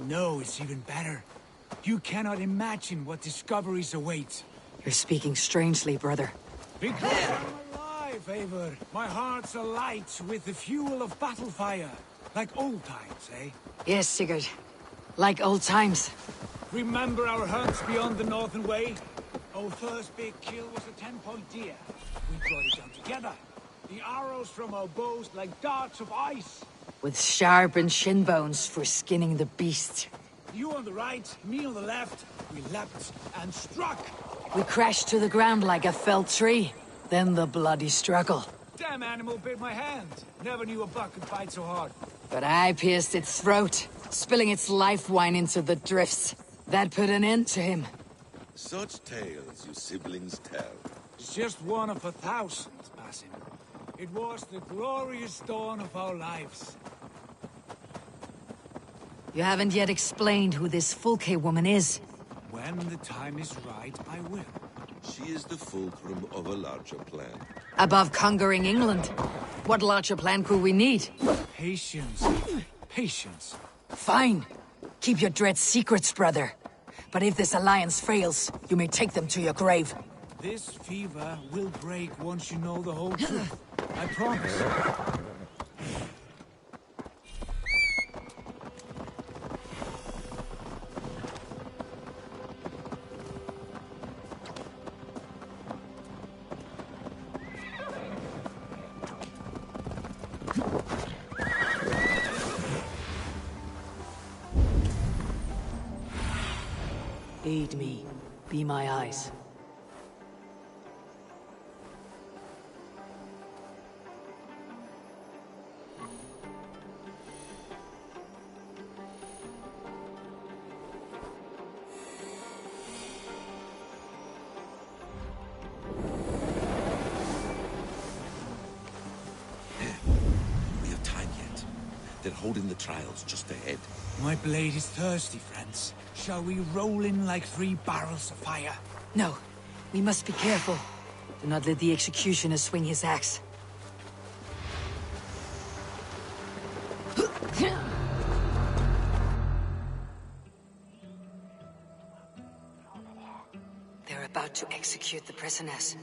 No, it's even better. You cannot imagine what discoveries await. You're speaking strangely, brother. Because I'm alive, Eivor. My heart's alight with the fuel of battle fire. Like old times, eh? Yes, Sigurd. Like old times. Remember our hunts beyond the Northern Way? Our first big kill was a 10-point deer. We brought it down together. The arrows from our bows like darts of ice. With sharpened shin bones for skinning the beast. You on the right, me on the left. We leapt and struck. We crashed to the ground like a felled tree. Then the bloody struggle. Damn animal bit my hand. Never knew a buck could fight so hard. But I pierced its throat, spilling its life wine into the drifts. That put an end to him. Such tales you siblings tell. It's just one of 1,000, Basim. It was the glorious dawn of our lives. You haven't yet explained who this Fulke woman is. When the time is right, I will. She is the fulcrum of a larger plan. Above conquering England, what larger plan could we need? Patience. Patience. Fine. Keep your dread secrets, brother. But if this alliance fails, you may take them to your grave. This fever will break once you know the whole truth. I promise. Aid me. Be my eyes. We have time yet. They're holding the trials just ahead. My blade is thirsty, friends. Shall we roll in like 3 barrels of fire? No. We must be careful. Do not let the executioner swing his axe. They're about to execute the prisoners.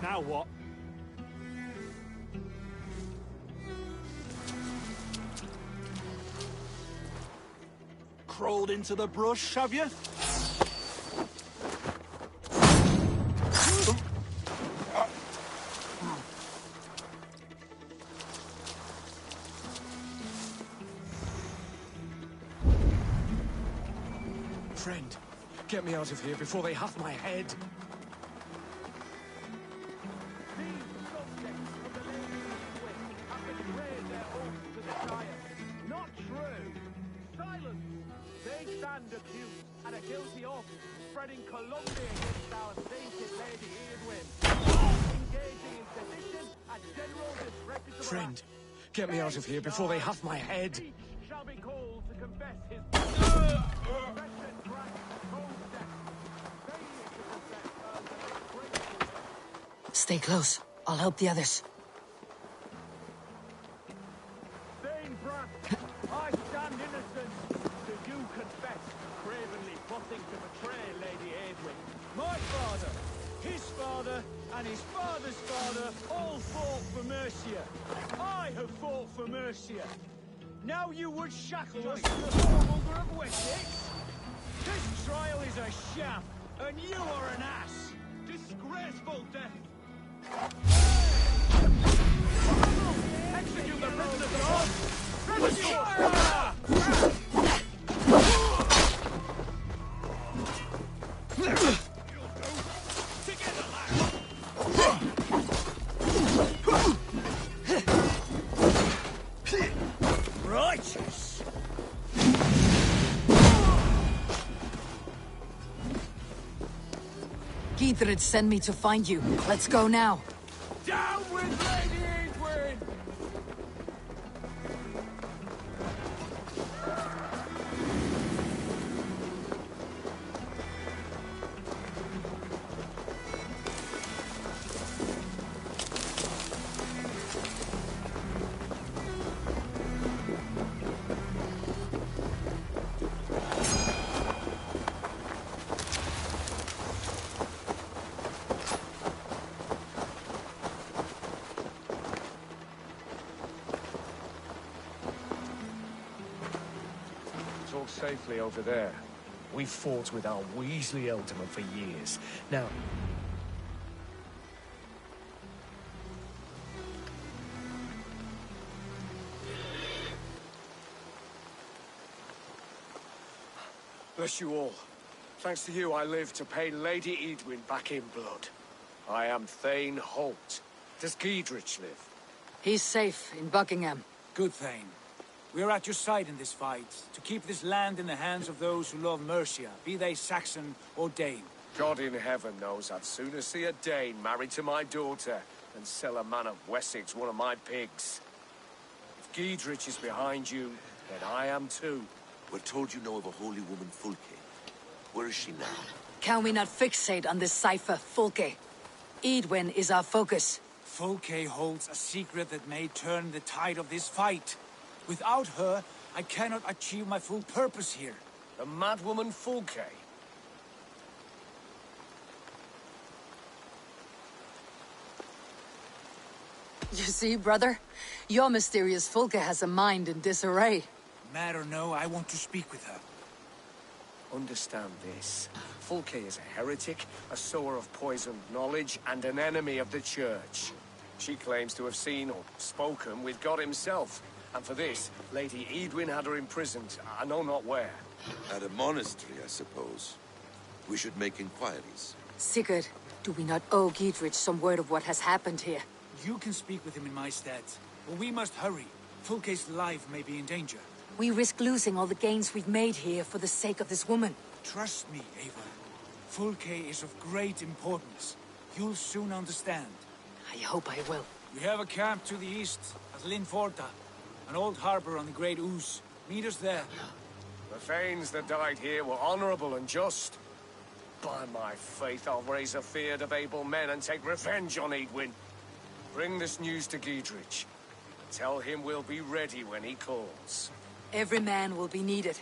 Now what? Crawled into the brush, have you? Friend, get me out of here before they have my head. Not true. Silence. They stand accused and are guilty of spreading calumny against our sainted Lady Edwin, engaging in sedition and general disreputable Friend, get me out of here before they have my head. Each shall be called to confess his confession grants both death. They to confess Stay close. I'll help the others. Thane Brant, I stand innocent. Do you confess cravenly plotting to betray Lady Edwin? My father, his father, and his father's father all fought for Mercia. I have fought for Mercia. Now you would shackle us to the whoremonger of Wessex? This trial is a sham, and you are an ass. Disgraceful death. Execute the prisoner of God! Righteous. Gidrid sent me to find you. Let's go now. Down with Lady Edwin! Talk safely over there. We fought with our Weasley Ealdorman for years. Now... Bless you all. Thanks to you, I live to pay Lady Edwin back in blood. I am Thane Holt. Does Giedrich live? He's safe in Buckingham. Good Thane. We are at your side in this fight, to keep this land in the hands of those who love Mercia, be they Saxon or Dane. God in heaven knows I'd sooner see a Dane married to my daughter than sell a man of Wessex one of my pigs. If Giedrich is behind you, then I am too. We're told you know of a holy woman, Fulke. Where is she now? Can we not fixate on this cipher, Fulke? Edwin is our focus. Fulke holds a secret that may turn the tide of this fight. Without her, I cannot achieve my full purpose here. The madwoman Fulke? You see, brother? Your mysterious Fulke has a mind in disarray. Mad or no, I want to speak with her. Understand this. Fulke is a heretic, a sower of poisoned knowledge, and an enemy of the Church. She claims to have seen or spoken with God himself. And for this, Lady Edwin had her imprisoned, I know not where. At a monastery, I suppose. We should make inquiries. Sigurd, do we not owe Giedrich some word of what has happened here? You can speak with him in my stead, but we must hurry. Fulke's life may be in danger. We risk losing all the gains we've made here for the sake of this woman. Trust me, Ava. Fulke is of great importance. You'll soon understand. I hope I will. We have a camp to the east, at Linforta. An old harbor on the Great Ouse. Meet us there. The Thanes that died here were honorable and just. By my faith, I'll raise a feared of able men and take revenge on Edwin. Bring this news to Giedrich. Tell him we'll be ready when he calls. Every man will be needed.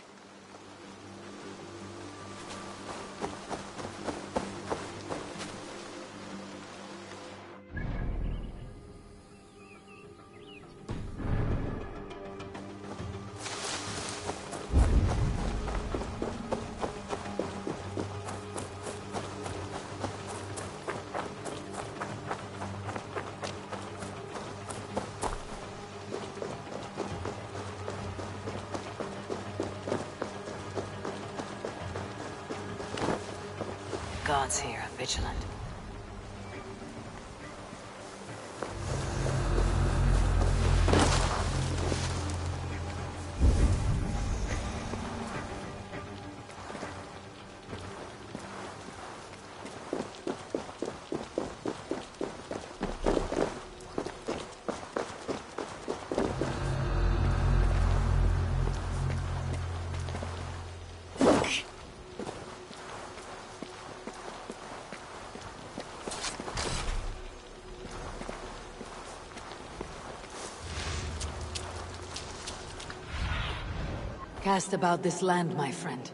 guards here are vigilant. Cast about this land, my friend.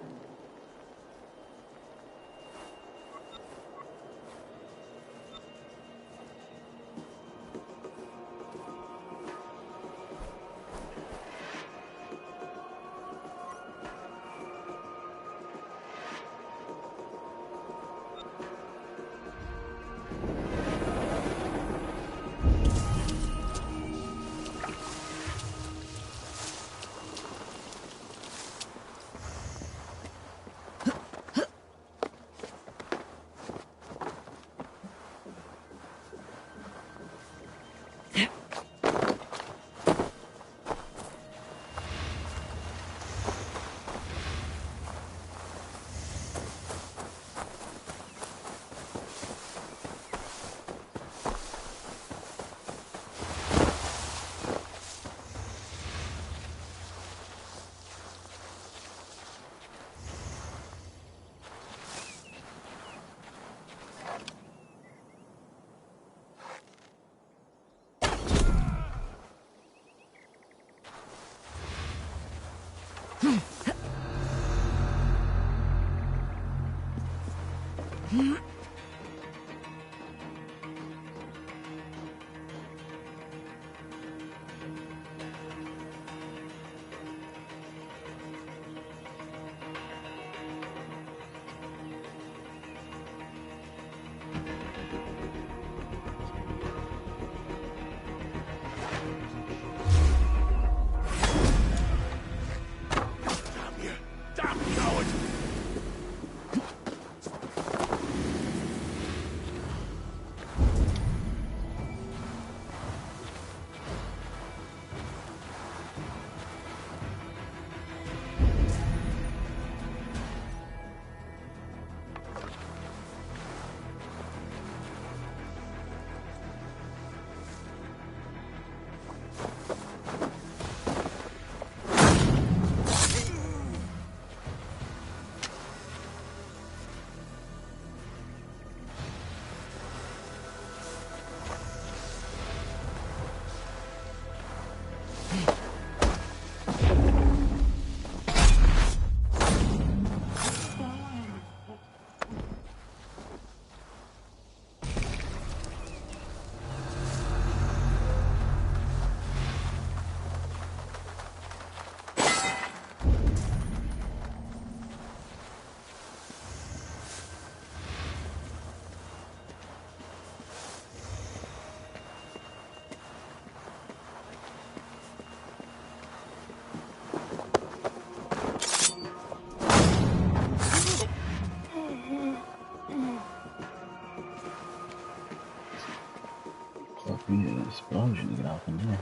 We need an explosion to get off in there.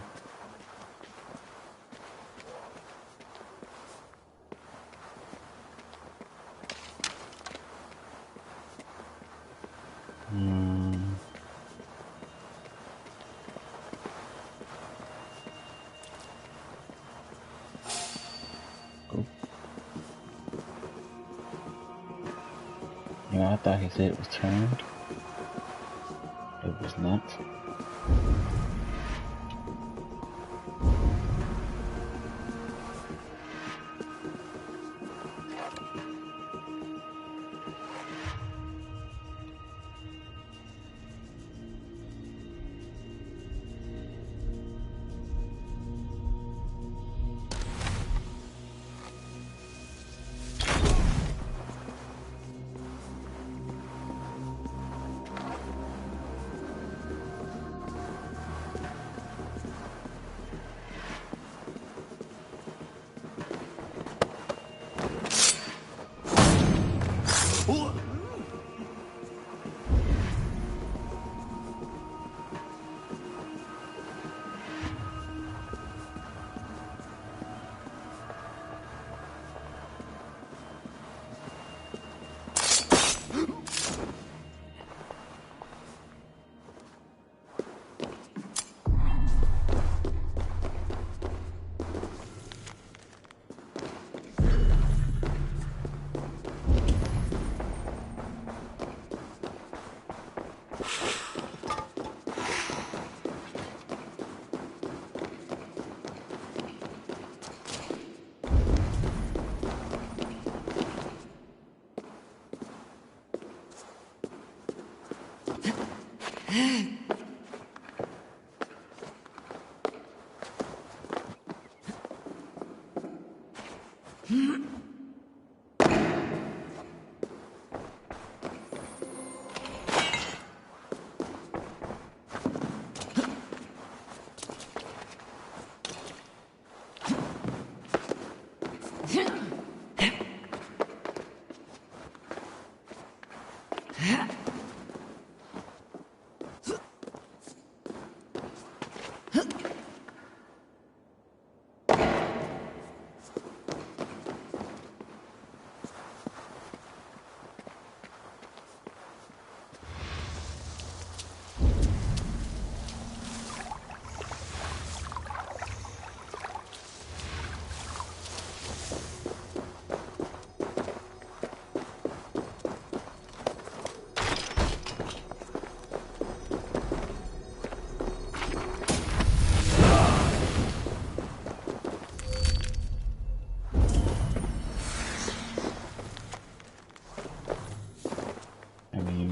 Cool. You know, I thought he said it was turned. It was not.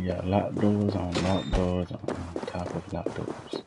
You got locked doors on top of locked doors.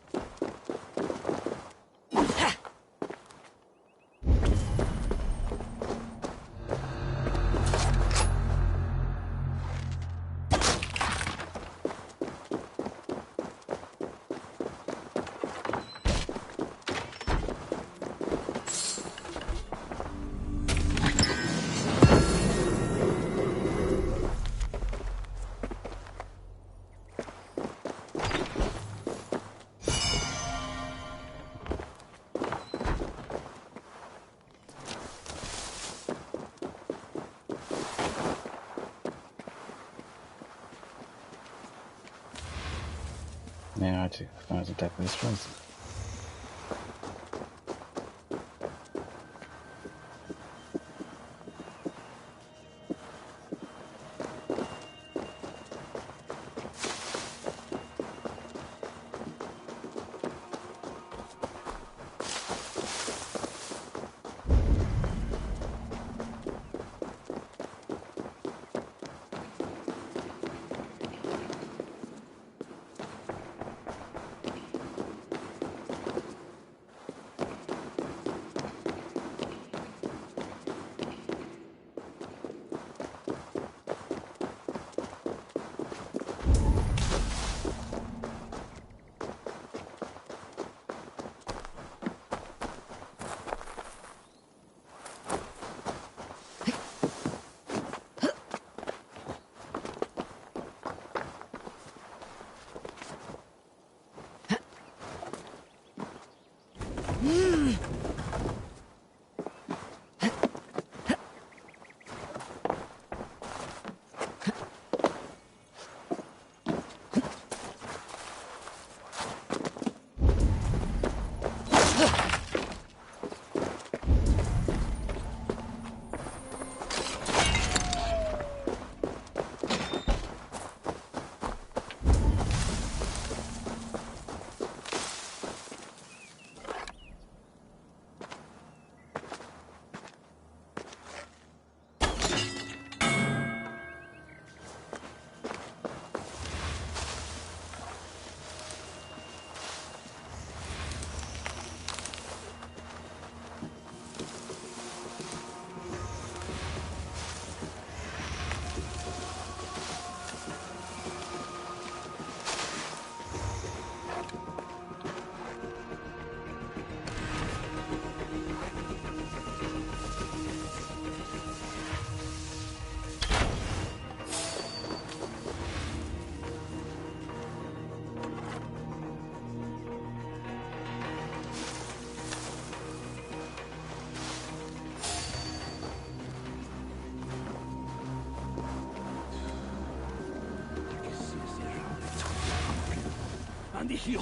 Now I just find some type of explosive. And he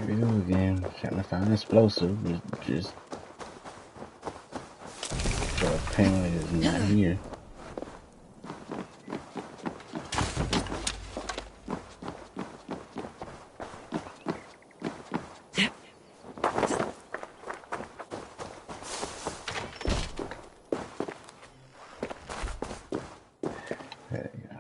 we go again. Trying to find explosive. Just so apparently it's not here. There you go.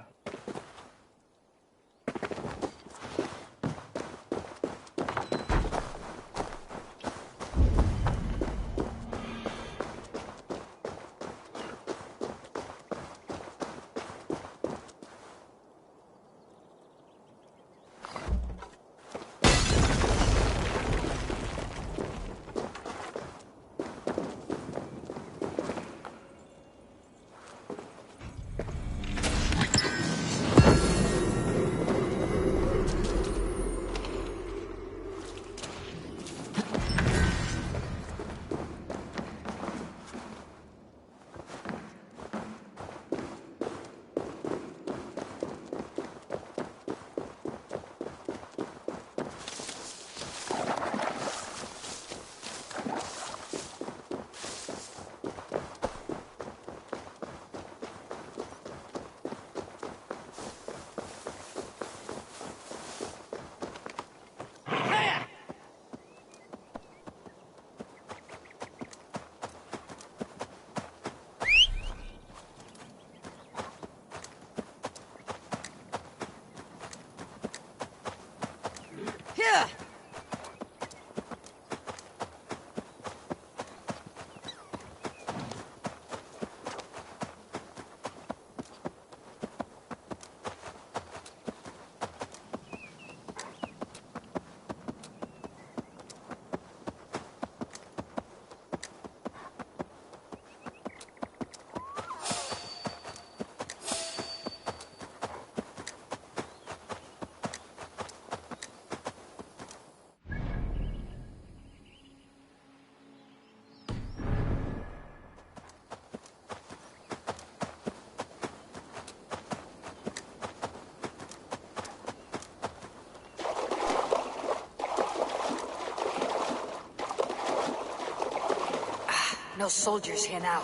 No soldiers here now.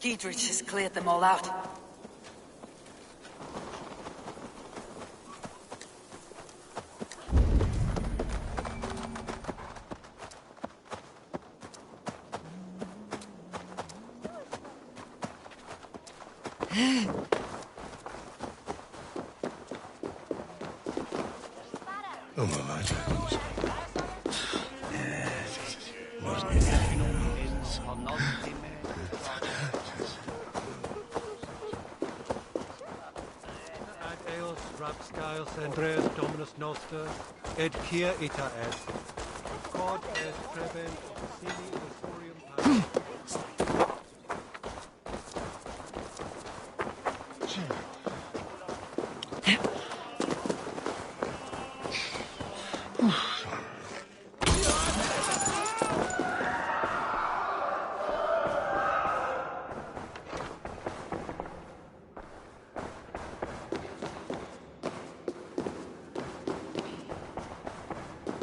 Giedrich has cleared them all out. Andreas Dominus Noster, et Kier ita est. Quod est prebent sini osorium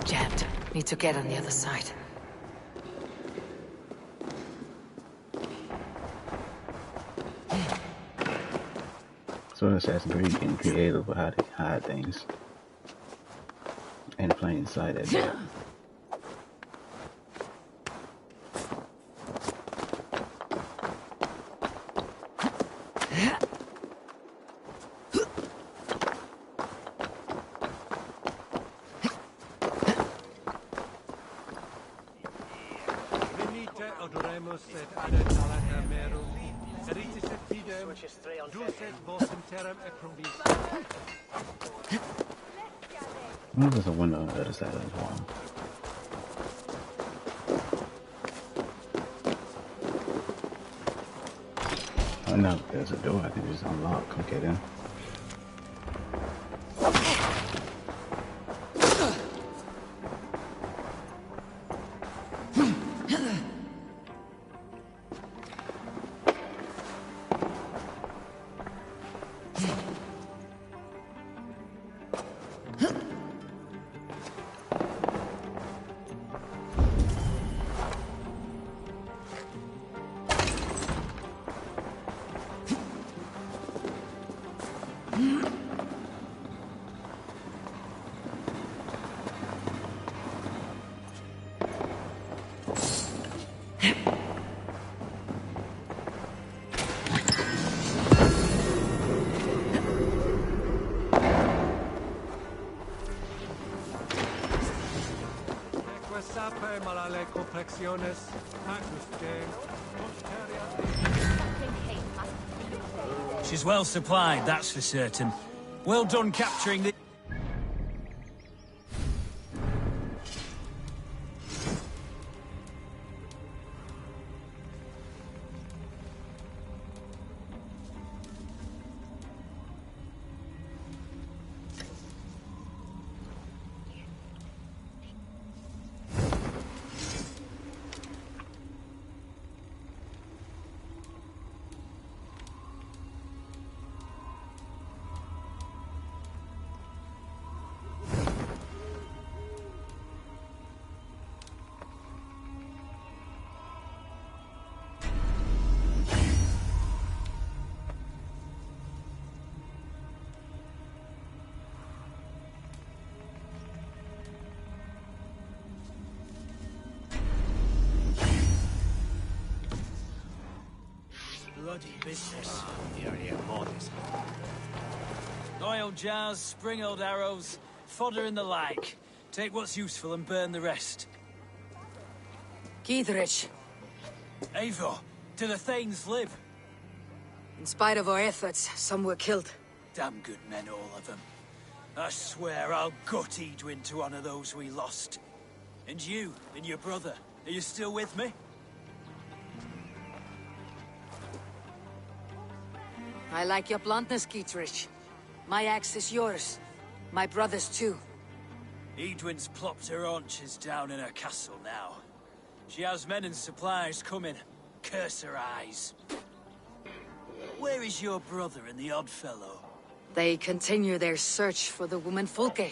Jammed. Need to get on the other side. So Assassin's Creed getting creative with how they hide things in plain sight at that. Oh, there's a window on the other side of this wall. Oh no, there's a door I can just unlock. Okay then. mala le complexiones, actus de She's well supplied, that's for certain. Well done capturing the... Bloody business. Oil jars, spring-old arrows, fodder and the like. Take what's useful and burn the rest. Giedrich, Eivor, do the Thanes live? in spite of our efforts, some were killed. Damn good men, all of them. I swear I'll gut Edwin to honor those we lost. And you, and your brother, are you still with me? I like your bluntness, Giedrich. My axe is yours. My brother's too. Edwin's plopped her haunches down in her castle now. She has men and supplies coming. Curse her eyes. Where is your brother and the odd fellow? They continue their search for the woman Fulke.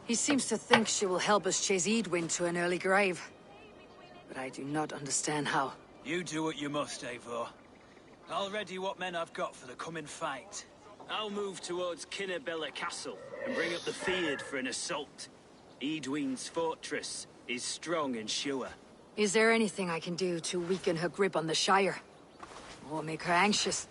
He seems to think she will help us chase Edwin to an early grave. But I do not understand how. You do what you must, Eivor. I'll ready what men I've got for the coming fight. I'll move towards Kinnabella Castle and bring up the Fyrd for an assault. Edwin's fortress is strong and sure. Is there anything I can do to weaken her grip on the Shire? Or make her anxious?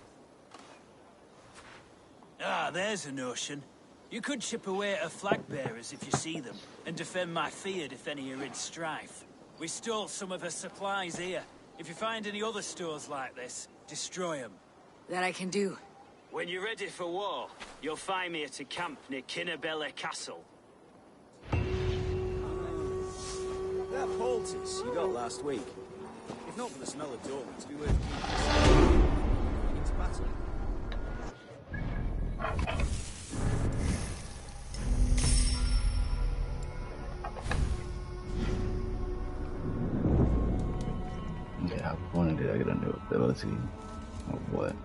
Ah, there's a notion. You could chip away at her flag bearers if you see them, and defend my Fyrd if any are in strife. We stole some of her supplies here. If you find any other stores like this, destroy them. That I can do. When you're ready for war, you'll find me at a camp near Kinnabella Castle. That poultice you got last week. If not for the smell of dawn, it'd be worth keeping into battle. Yeah, when did I get a new ability? Or what?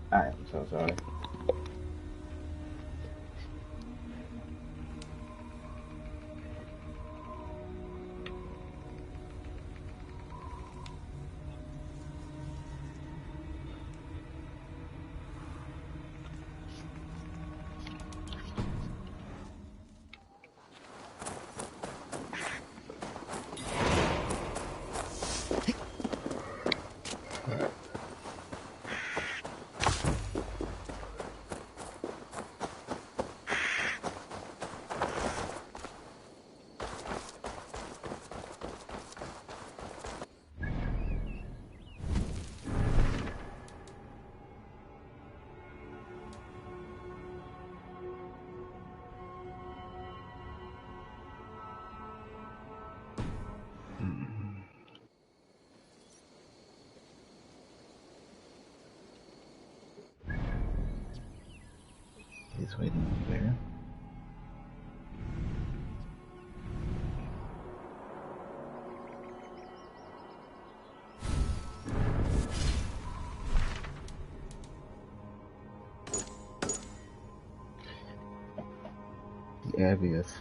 I am so sorry. It's waiting there. The obvious.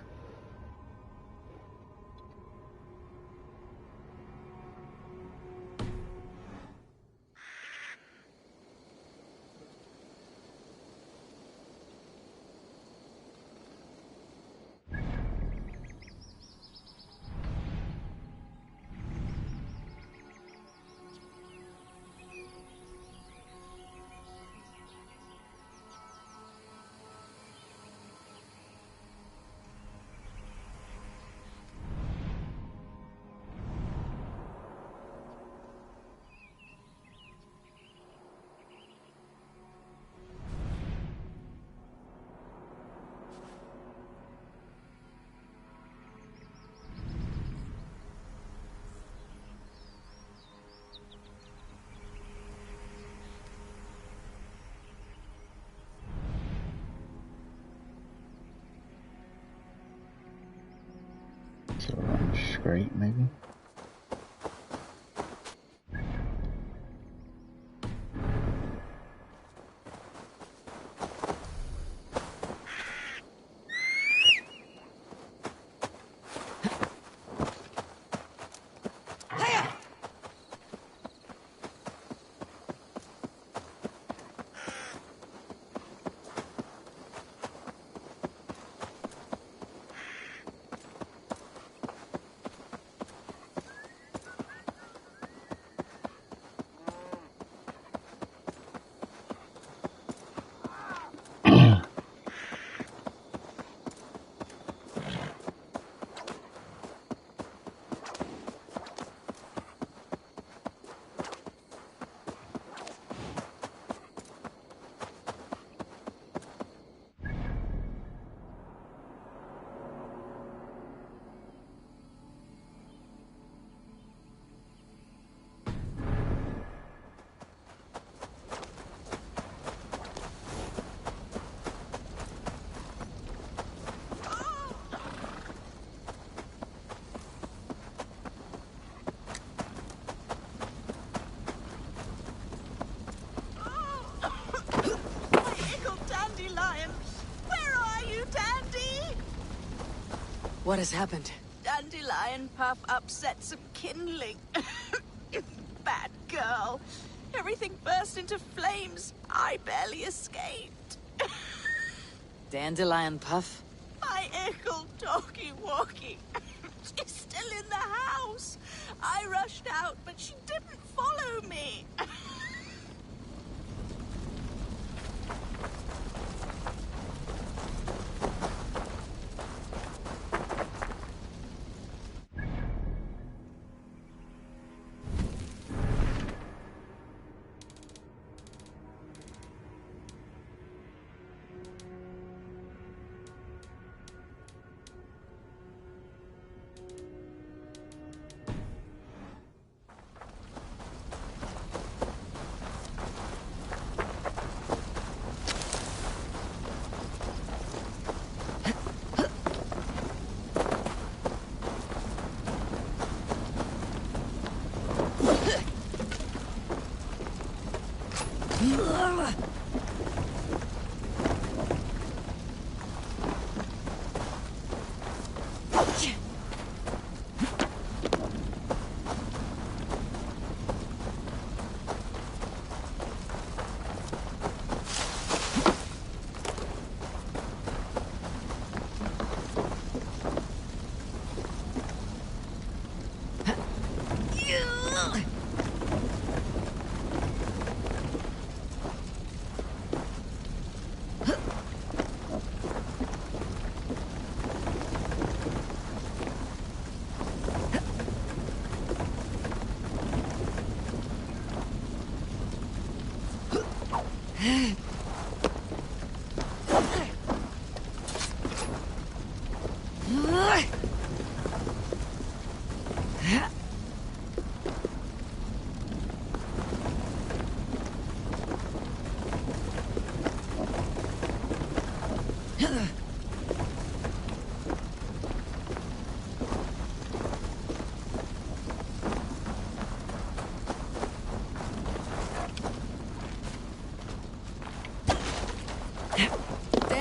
So I'm straight, maybe? What has happened? Dandelion Puff upset some kindling. Bad girl. Everything burst into flames. I barely escaped. Dandelion Puff? My ickle talkie-walkie. She's still in the house. I rushed out, but she didn't follow me.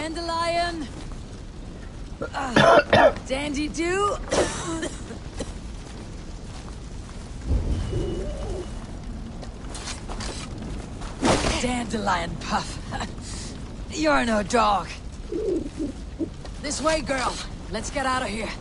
Dandelion! Dandy do! Dandelion Puff. You're no dog. This way, girl. Let's get out of here.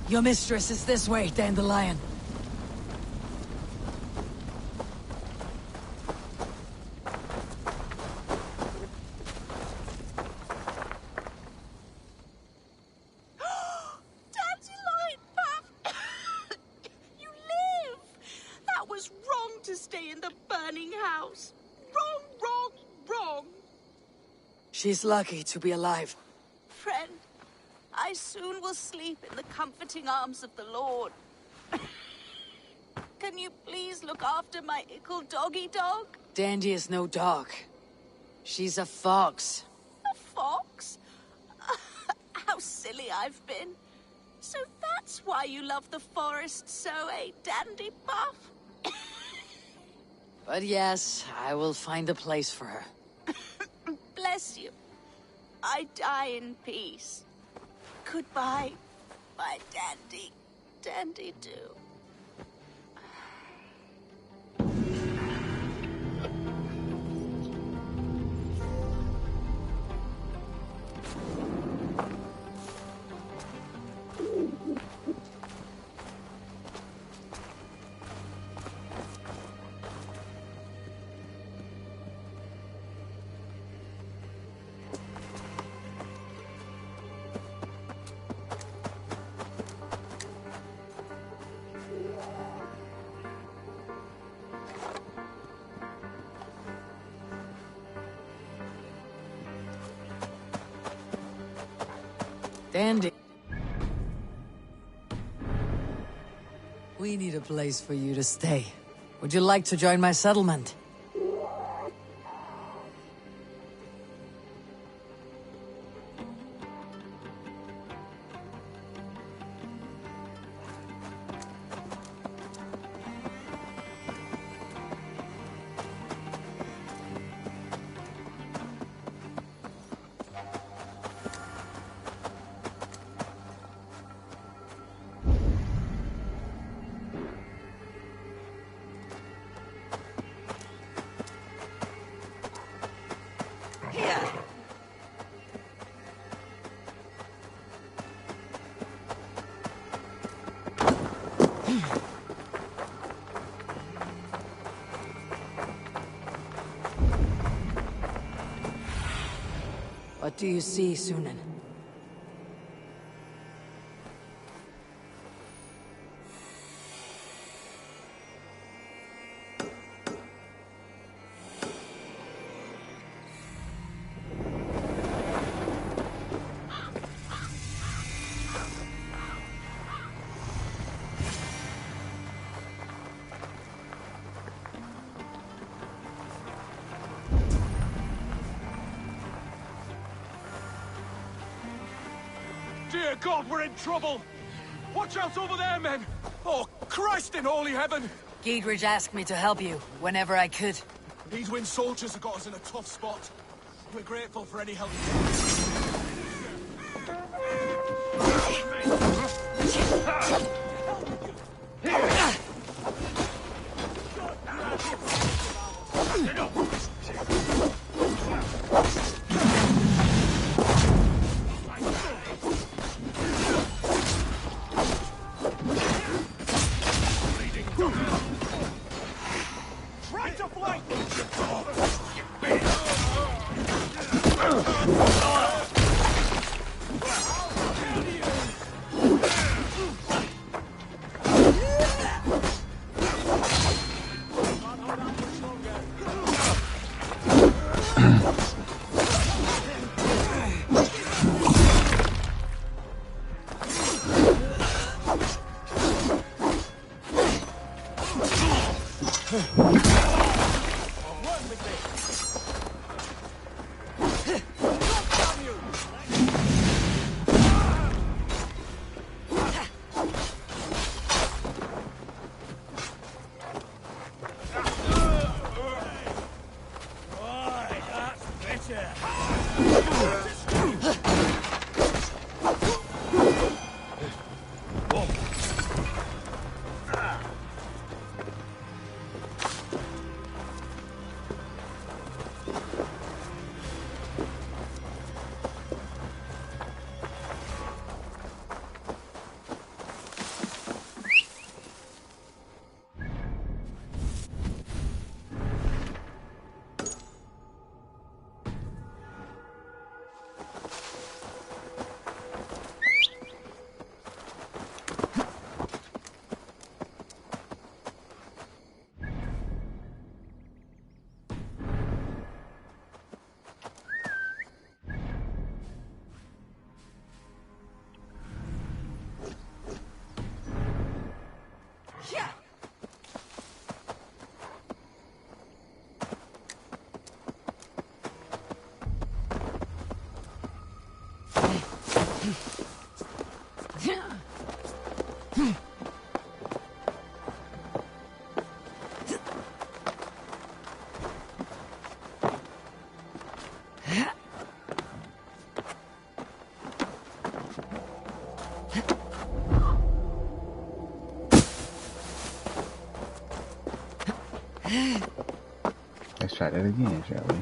Your mistress is this way, Dandelion. Dandelion Puff! You live! That was wrong to stay in the burning house. Wrong, wrong, wrong. She's lucky to be alive. Friend, I soon will sleep in the comforting arms of the Lord. Can you please look after my ickle doggy dog? Dandy is no dog. She's a fox. A fox? How silly I've been. So that's why you love the forest so, eh, Dandy Buff? But yes, I will find a place for her. Bless you. I die in peace. Goodbye, my dandy. Dandy do. Dandy. We need a place for you to stay. Would you like to join my settlement? What do you see, Sunan? Dear God, we're in trouble! Watch out over there, men! Oh, Christ in holy heaven! Geedridge asked me to help you whenever I could. Edwin's soldiers have got us in a tough spot. We're grateful for any help. Try to flank! Let's try that again, shall we?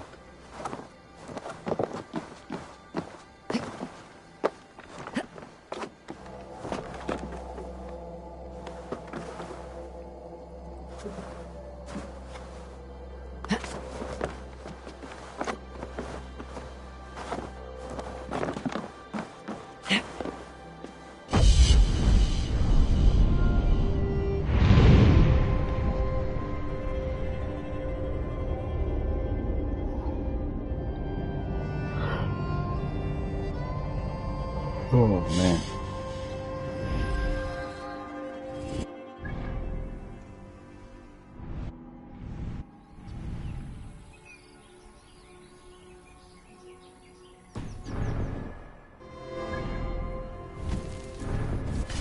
Oh man.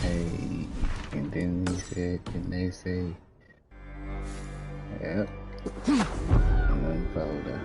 Hey, and then he said, and they say, yep, unfolder.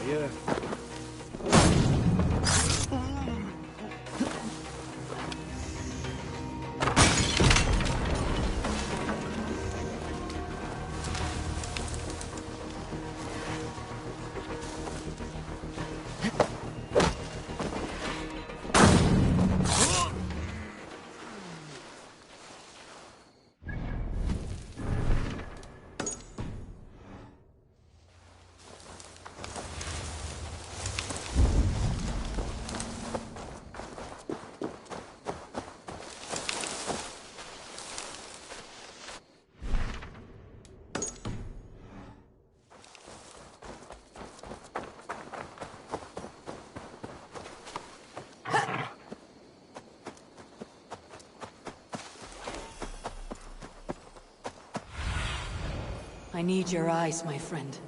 Yeah. I need your eyes, my friend.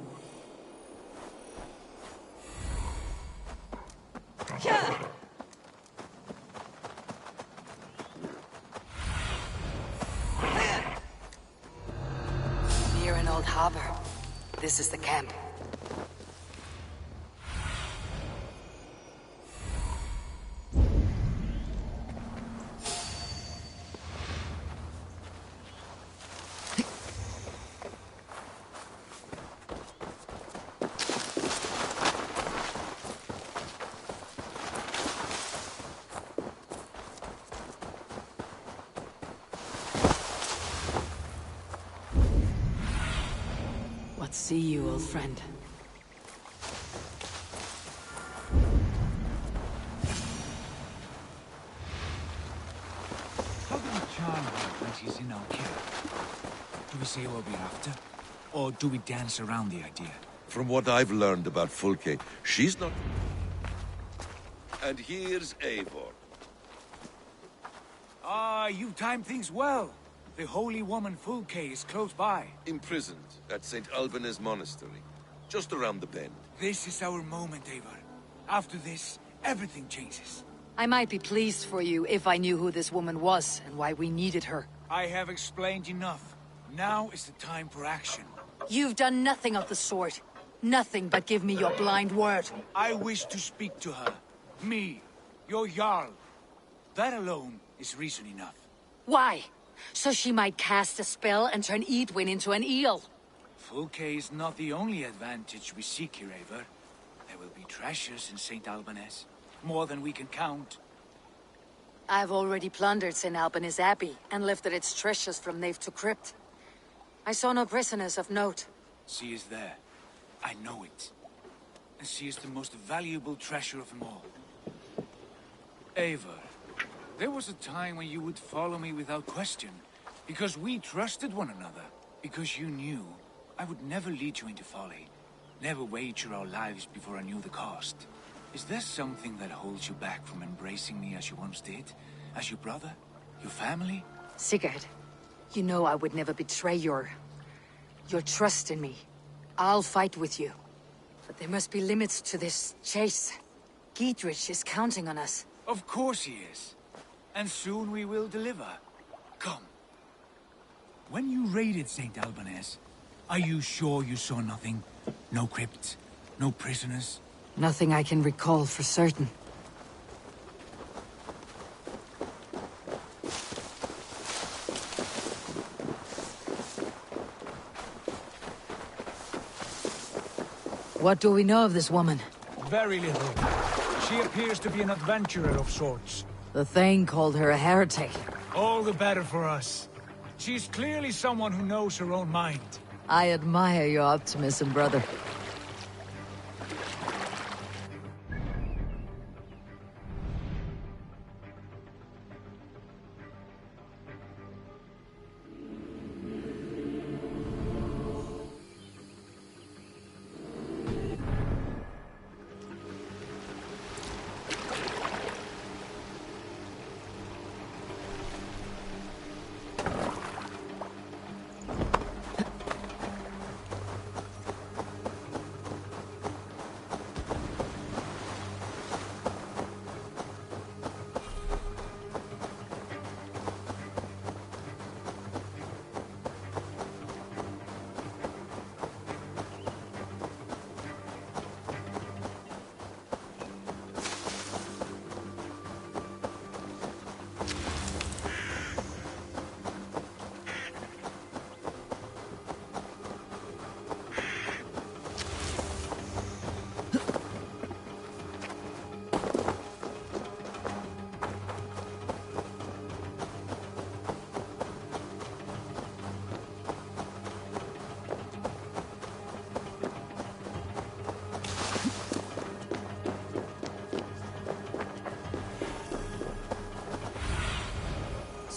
harbor. This is the camp. What see you, old friend? How do we charm her when she's in our care? Do we say what we're after? Or do we dance around the idea? From what I've learned about Fulke, she's not... And here's Eivor. Ah, you timed things well. The holy woman Fulke is close by. Imprisoned at St. Alban's Monastery, just around the bend. This is our moment, Eivor. After this, everything changes. I might be pleased for you if I knew who this woman was and why we needed her. I have explained enough. Now is the time for action. You've done nothing of the sort. Nothing but give me your blind word. I wish to speak to her. Me, your Jarl. That alone is reason enough. Why? So she might cast a spell and turn Edwin into an eel. Fulke is not the only advantage we seek here, Eivor. There will be treasures in St. Alban's. More than we can count. I've already plundered St. Alban's Abbey and lifted its treasures from nave to crypt. I saw no prisoners of note. She is there. I know it. And she is the most valuable treasure of them all. Eivor, there was a time when you would follow me without question, because we trusted one another, because you knew I would never lead you into folly, never wager our lives before I knew the cost. Is there something that holds you back from embracing me as you once did? As your brother? Your family? Sigurd, you know I would never betray your trust in me. I'll fight with you. But there must be limits to this chase. Giedrich is counting on us. Of course he is. And soon we will deliver. Come. When you raided St. Alban's, are you sure you saw nothing? No crypts? No prisoners? Nothing I can recall for certain. What do we know of this woman? Very little. She appears to be an adventurer of sorts. The Thane called her a heretic. All the better for us. She's clearly someone who knows her own mind. I admire your optimism, brother.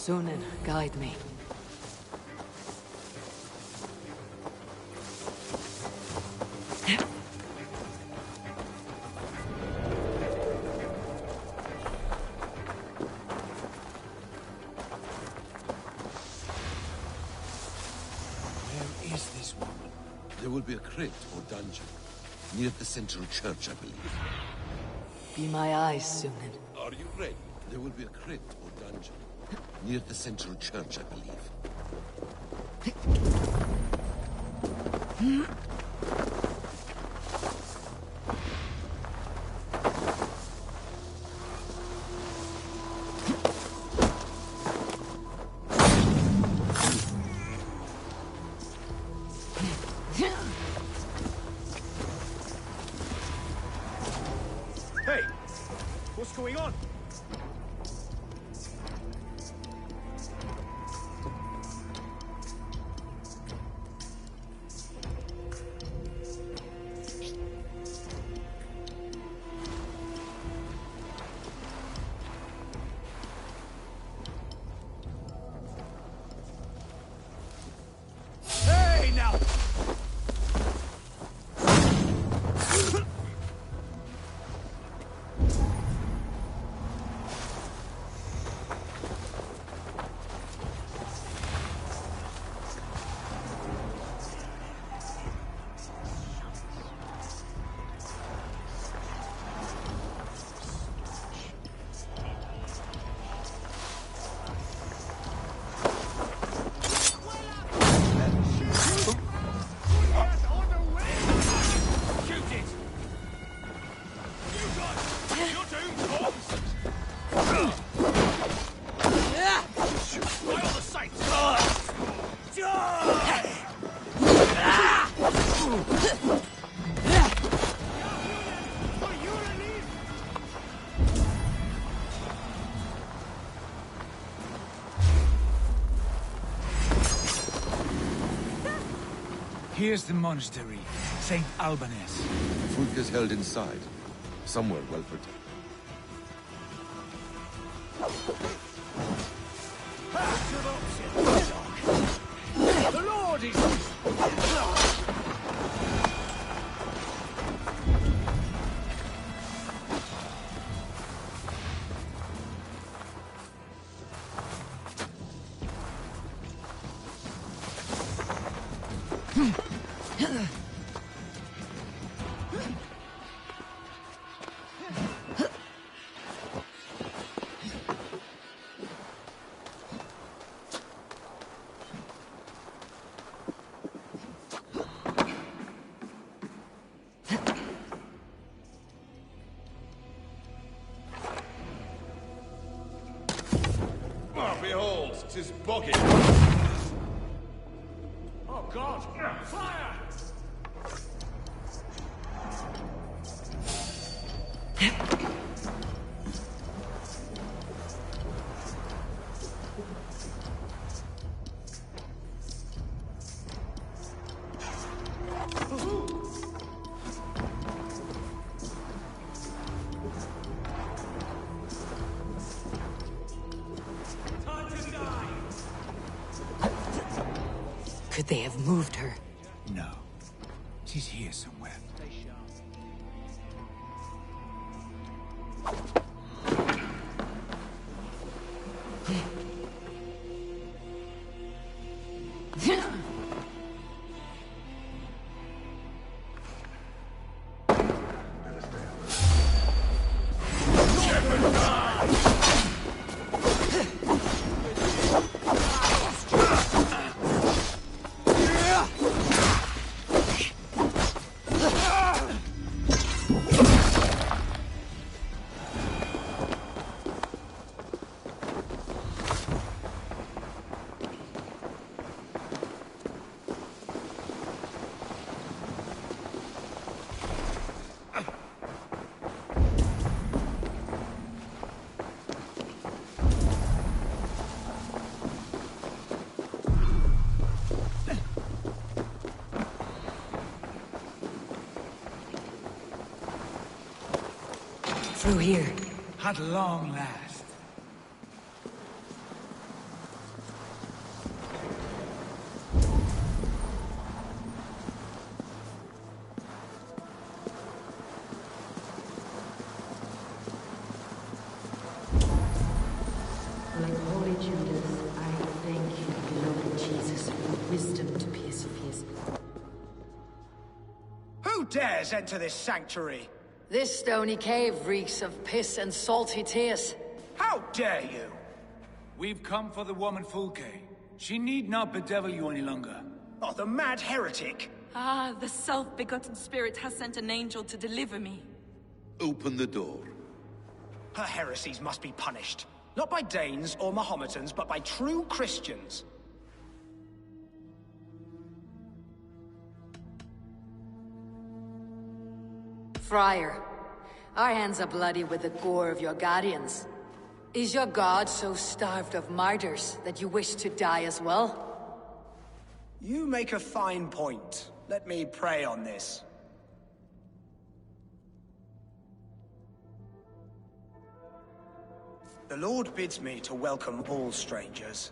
Sunan, guide me. Where is this woman? There will be a crypt or dungeon near the central church, I believe. Be my eyes, Sunan. Are you ready? There will be a crypt or dungeon near the central church, I believe. Hey! What's going on? Hey, now! Here's the monastery, St. Albanese. Fulke is held inside, somewhere well protected. The Lord is... Oh, behold, 'tis bogging. Oh God! Fire! Could they have moved her? No. She's here somewhere. Through here. At long last. Like Holy Judas, I thank you, beloved Jesus, for the wisdom to persevere. Who dares enter this sanctuary? This stony cave reeks of piss and salty tears. How dare you? We've come for the woman Fulke. She need not bedevil you any longer. Oh, the mad heretic! Ah, the self-begotten spirit has sent an angel to deliver me. Open the door. Her heresies must be punished. Not by Danes or Mahometans, but by true Christians. Friar, our hands are bloody with the gore of your guardians. Is your god so starved of martyrs that you wish to die as well? You make a fine point. Let me pray on this. The Lord bids me to welcome all strangers.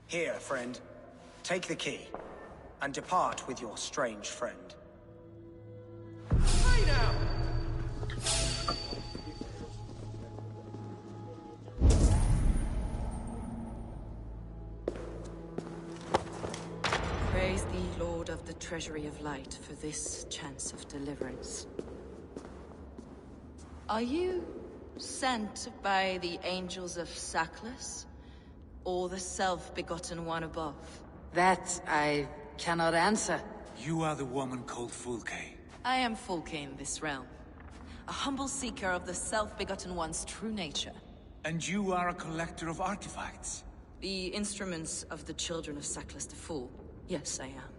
Here, friend, take the key, and depart with your strange friend. Hey now! Praise thee, Lord of the Treasury of Light, for this chance of deliverance. Are you sent by the angels of Saklas, or the self-begotten one above? That I cannot answer. You are the woman called Fulke. I am Fulke in this realm, a humble seeker of the self-begotten one's true nature. And you are a collector of artifacts. The instruments of the children of Saklas the Fool. Yes, I am.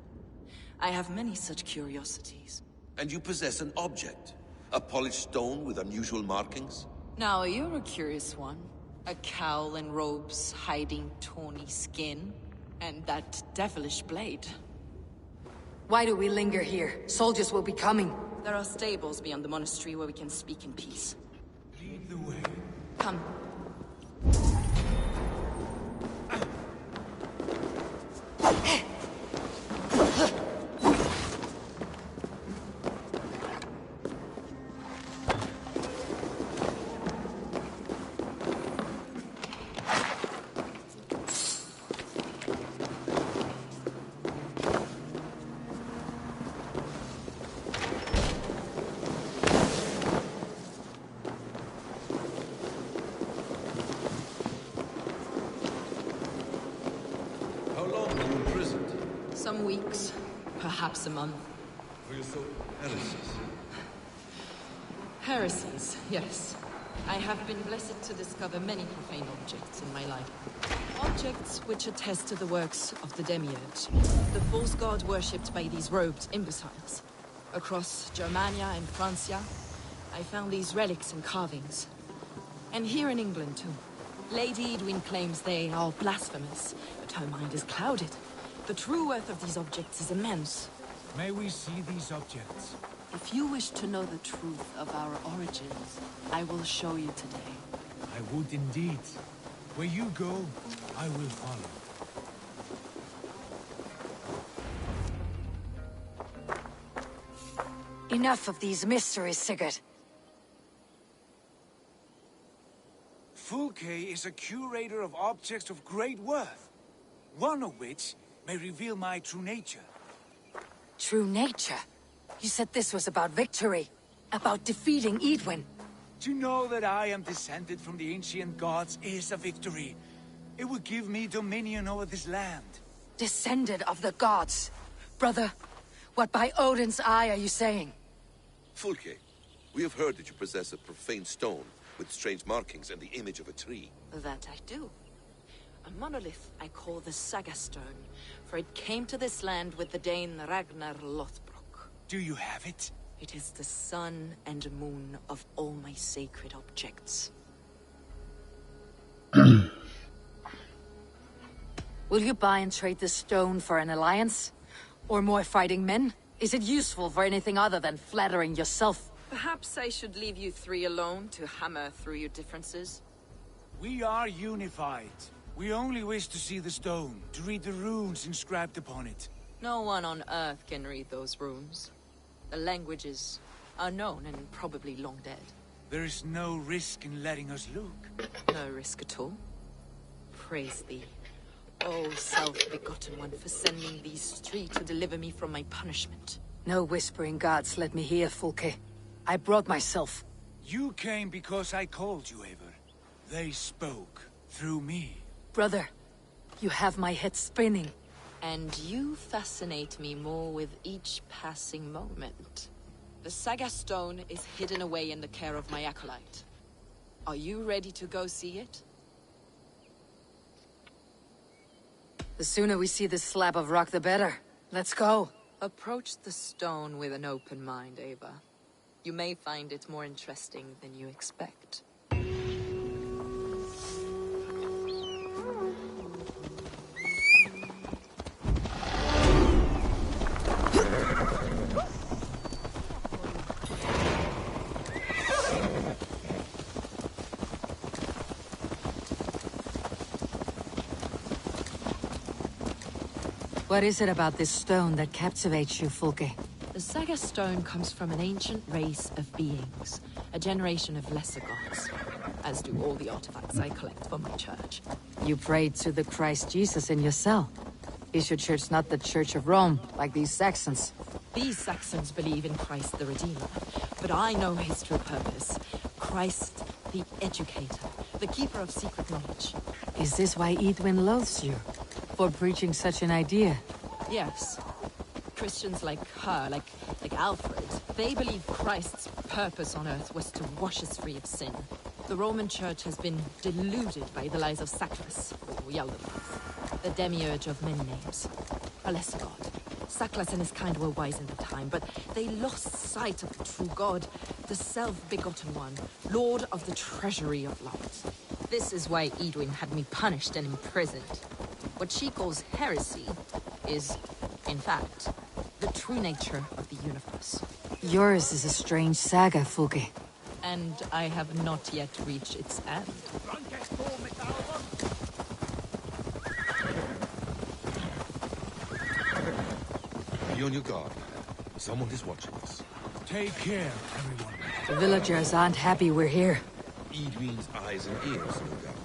I have many such curiosities. And you possess an object? A polished stone with unusual markings? Now, you're a curious one. A cowl and robes hiding tawny skin, and that devilish blade. Why do we linger here? Soldiers will be coming. There are stables beyond the monastery where we can speak in peace. Lead the way. Come. Some weeks, perhaps a month. For your soul heresies? Heresies, yes. I have been blessed to discover many profane objects in my life. Objects which attest to the works of the Demiurge, the false god worshipped by these robed imbeciles. Across Germania and Francia, I found these relics and carvings. And here in England, too. Lady Edwin claims they are blasphemous, but her mind is clouded. The true worth of these objects is immense. May we see these objects? If you wish to know the truth of our origins, I will show you today. I would indeed. Where you go, I will follow. Enough of these mysteries, Sigurd. Fulke is a curator of objects of great worth, one of which may reveal my true nature. True nature? You said this was about victory, about defeating Edwin. To know that I am descended from the ancient gods is a victory. It will give me dominion over this land. Descended of the gods? Brother, what by Odin's eye are you saying? Fulke, we have heard that you possess a profane stone with strange markings and the image of a tree. That I do. A monolith I call the Saga Stone, for it came to this land with the Dane Ragnar Lothbrok. Do you have it? It is the sun and moon of all my sacred objects. Will you buy and trade this stone for an alliance? Or more fighting men? Is it useful for anything other than flattering yourself? Perhaps I should leave you three alone to hammer through your differences. We are unified. We only wish to see the stone, to read the runes inscribed upon it. No one on Earth can read those runes. The languages are known and probably long dead. There is no risk in letting us look. No risk at all. Praise thee, O self-begotten one, for sending these three to deliver me from my punishment. No whispering gods let me hear, Fulke. I brought myself. You came because I called you, Eivor. They spoke through me. Brother, you have my head spinning. And you fascinate me more with each passing moment. The Saga Stone is hidden away in the care of my acolyte. Are you ready to go see it? The sooner we see this slab of rock, the better. Let's go. Approach the stone with an open mind, Ava. You may find it more interesting than you expect. What is it about this stone that captivates you, Fulke? The Saga Stone comes from an ancient race of beings, a generation of lesser gods, as do all the artifacts I collect for my church. You prayed to the Christ Jesus in your cell. Is your church not the Church of Rome, like these Saxons? These Saxons believe in Christ the Redeemer, but I know his true purpose. Christ the Educator, the keeper of secret knowledge. Is this why Edwin loathes you? For preaching such an idea? Yes. Christians like her, like Alfred, they believe Christ's purpose on earth was to wash us free of sin. The Roman Church has been deluded by the lies of Saclas, or Yaldabaoth, the demiurge of many names. A lesser god. Saclas and his kind were wise in the time, but they lost sight of the true god, the self-begotten one, lord of the treasury of light. This is why Edwin had me punished and imprisoned. What she calls heresy is, in fact, the true nature of the universe. Yours is a strange saga, Fulke. And I have not yet reached its end. Be on your guard. Someone is watching us. Take care, everyone. The villagers aren't happy we're here. Edwin's eyes and ears, no doubt.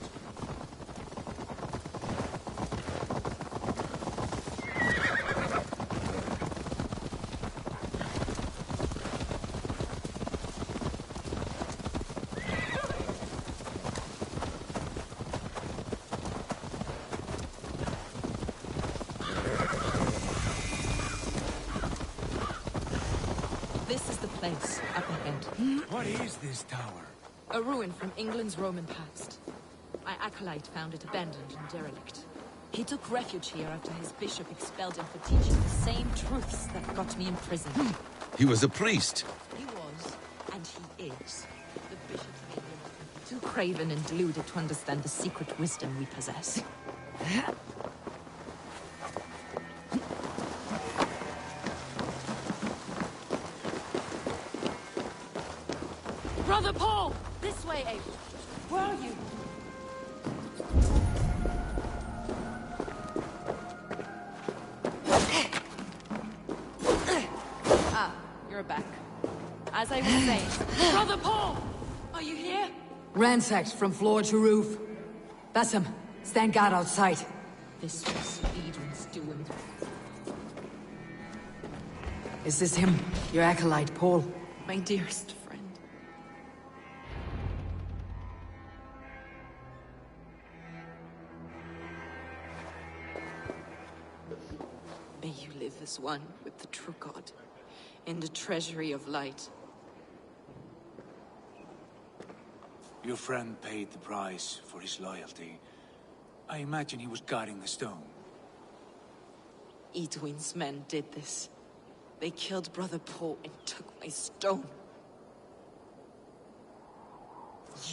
This is the place, up ahead. What is this tower? A ruin from England's Roman past. My acolyte found it abandoned and derelict. He took refuge here after his bishop expelled him for teaching the same truths that got me in prison. He was a priest. He was, and he is. The bishop's England, too craven and deluded to understand the secret wisdom we possess. Brother Paul! This way, Abel. Where are you? Ah, you're back. As I was saying, Brother Paul! Are you here? Ransacked from floor to roof. Bassam, stand guard outside. This was Edwin's doing. Is this him, your acolyte, Paul? My dearest friend. May you live as one with the true God, in the treasury of light. Your friend paid the price for his loyalty. I imagine he was guarding the stone. Edwin's men did this. They killed Brother Paul and took my stone.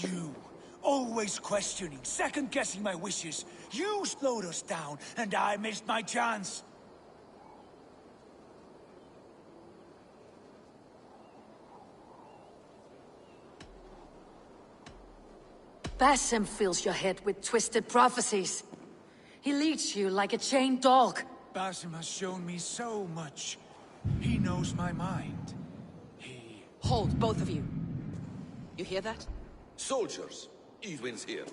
You, always questioning, second-guessing my wishes. You slowed us down, and I missed my chance. Bassam fills your head with twisted prophecies. He leads you like a chained dog. Bassam has shown me so much. He knows my mind. Hold, both of you. You hear that? Soldiers, Edwin's here.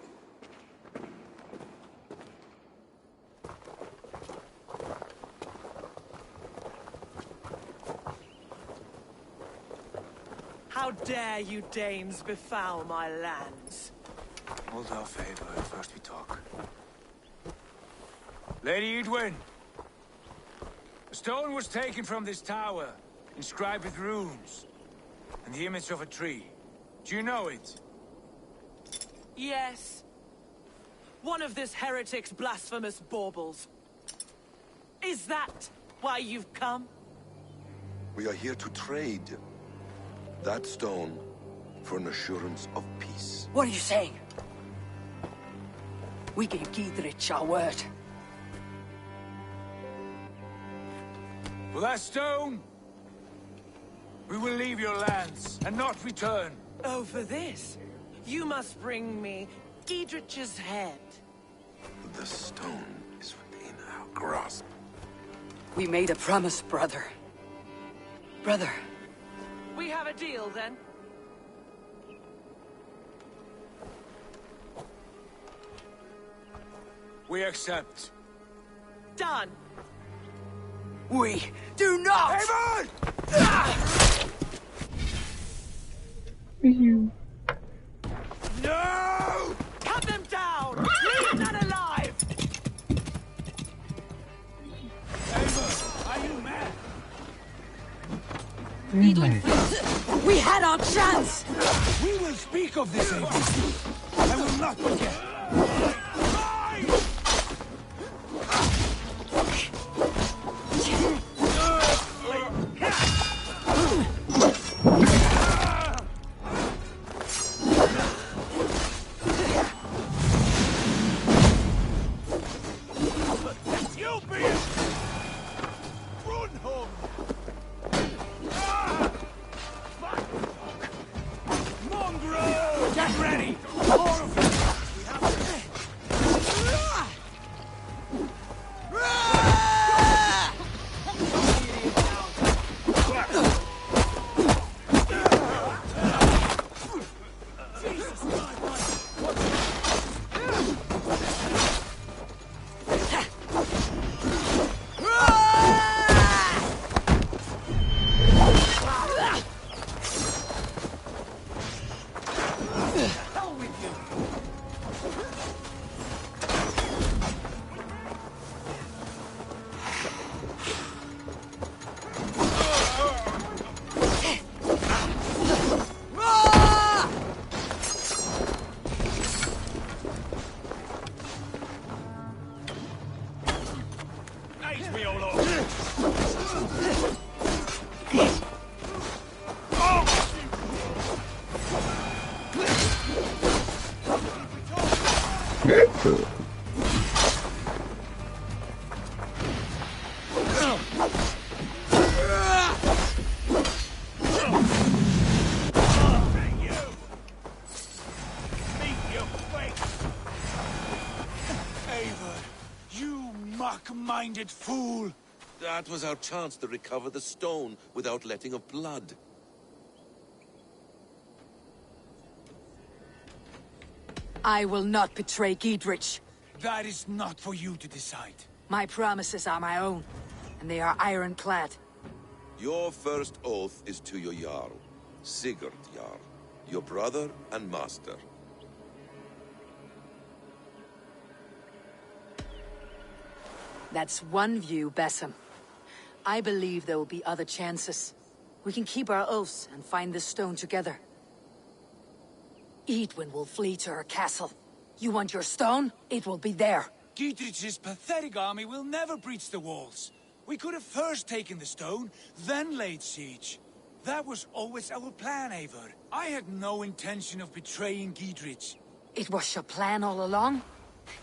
How dare you Danes befoul my lands? Hold off, Ava. First we talk. Lady Edwin, stone was taken from this tower, inscribed with runes, and the image of a tree. Do you know it? Yes. One of this heretic's blasphemous baubles. Is that why you've come? We are here to trade. That stone for an assurance of peace. What are you saying? We gave Giedrich our word. For that stone, we will leave your lands and not return. Oh, for this? You must bring me Giedrich's head. The stone is within our grasp. We made a promise, brother. Brother. We have a deal, then? We accept. Done. We do not! Avon! No! Cut them down! Leave none alive! Avon, are you mad? We had our chance! We will speak of this, Avon. I will not forget. Minded fool! That was our chance to recover the stone without letting of blood. I will not betray Giedrich. That is not for you to decide. My promises are my own, and they are ironclad. Your first oath is to your Jarl, Sigurd Jarl, your brother and master. That's one view, Bessem. I believe there will be other chances. We can keep our oaths and find this stone together. Edwin will flee to her castle. You want your stone? It will be there. Giedrich's pathetic army will never breach the walls. We could have first taken the stone, then laid siege. That was always our plan, Eivor. I had no intention of betraying Giedrich. It was your plan all along?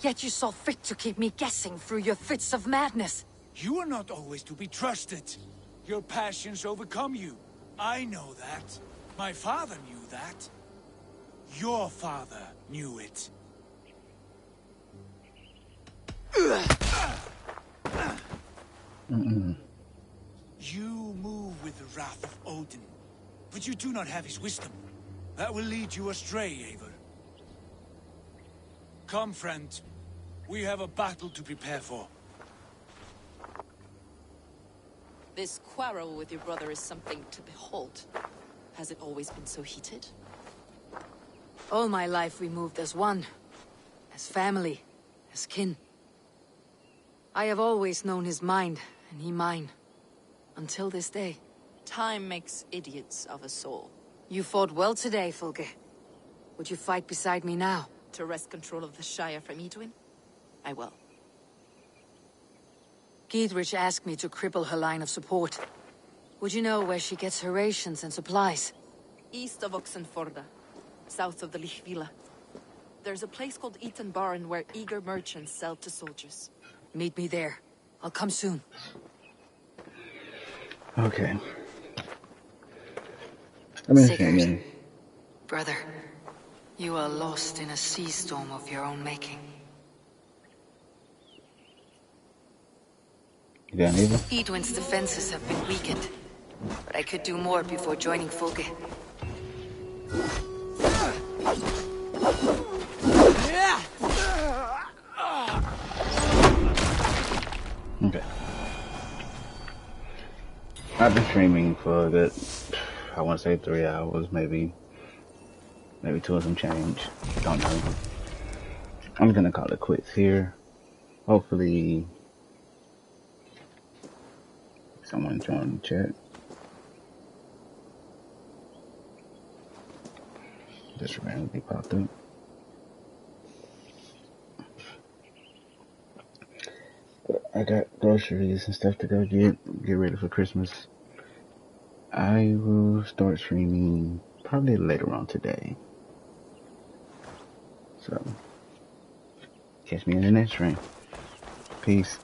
Yet you saw fit to keep me guessing through your fits of madness. You are not always to be trusted. Your passions overcome you. I know that. My father knew that. Your father knew it. You move with the wrath of Odin, but you do not have his wisdom. That will lead you astray, Eivor. Come, friend. We have a battle to prepare for. This quarrel with your brother is something to behold. Has it always been so heated? All my life we moved as one. As family. As kin. I have always known his mind, and he mine. Until this day. Time makes idiots of us all. You fought well today, Fulke. Would you fight beside me now? To wrest control of the Shire from Edwin? I will. Giedrich asked me to cripple her line of support. Would you know where she gets her rations and supplies? East of Oxenforda, south of the Lichvila. There's a place called Eaton Barn where eager merchants sell to soldiers. Meet me there. I'll come soon. Okay. I'm in shame. Brother, you are lost in a sea storm of your own making. You got anything? Edwin's defenses have been weakened, but I could do more before joining Fulke. Okay. I've been streaming for a good, I want to say 3 hours, maybe 2 and some change. Don't know. I'm gonna call it quits here. Hopefully, someone join the chat. Just randomly popped up. I got groceries and stuff to go get ready for Christmas. I will start streaming probably later on today. So, catch me in the next stream. Peace.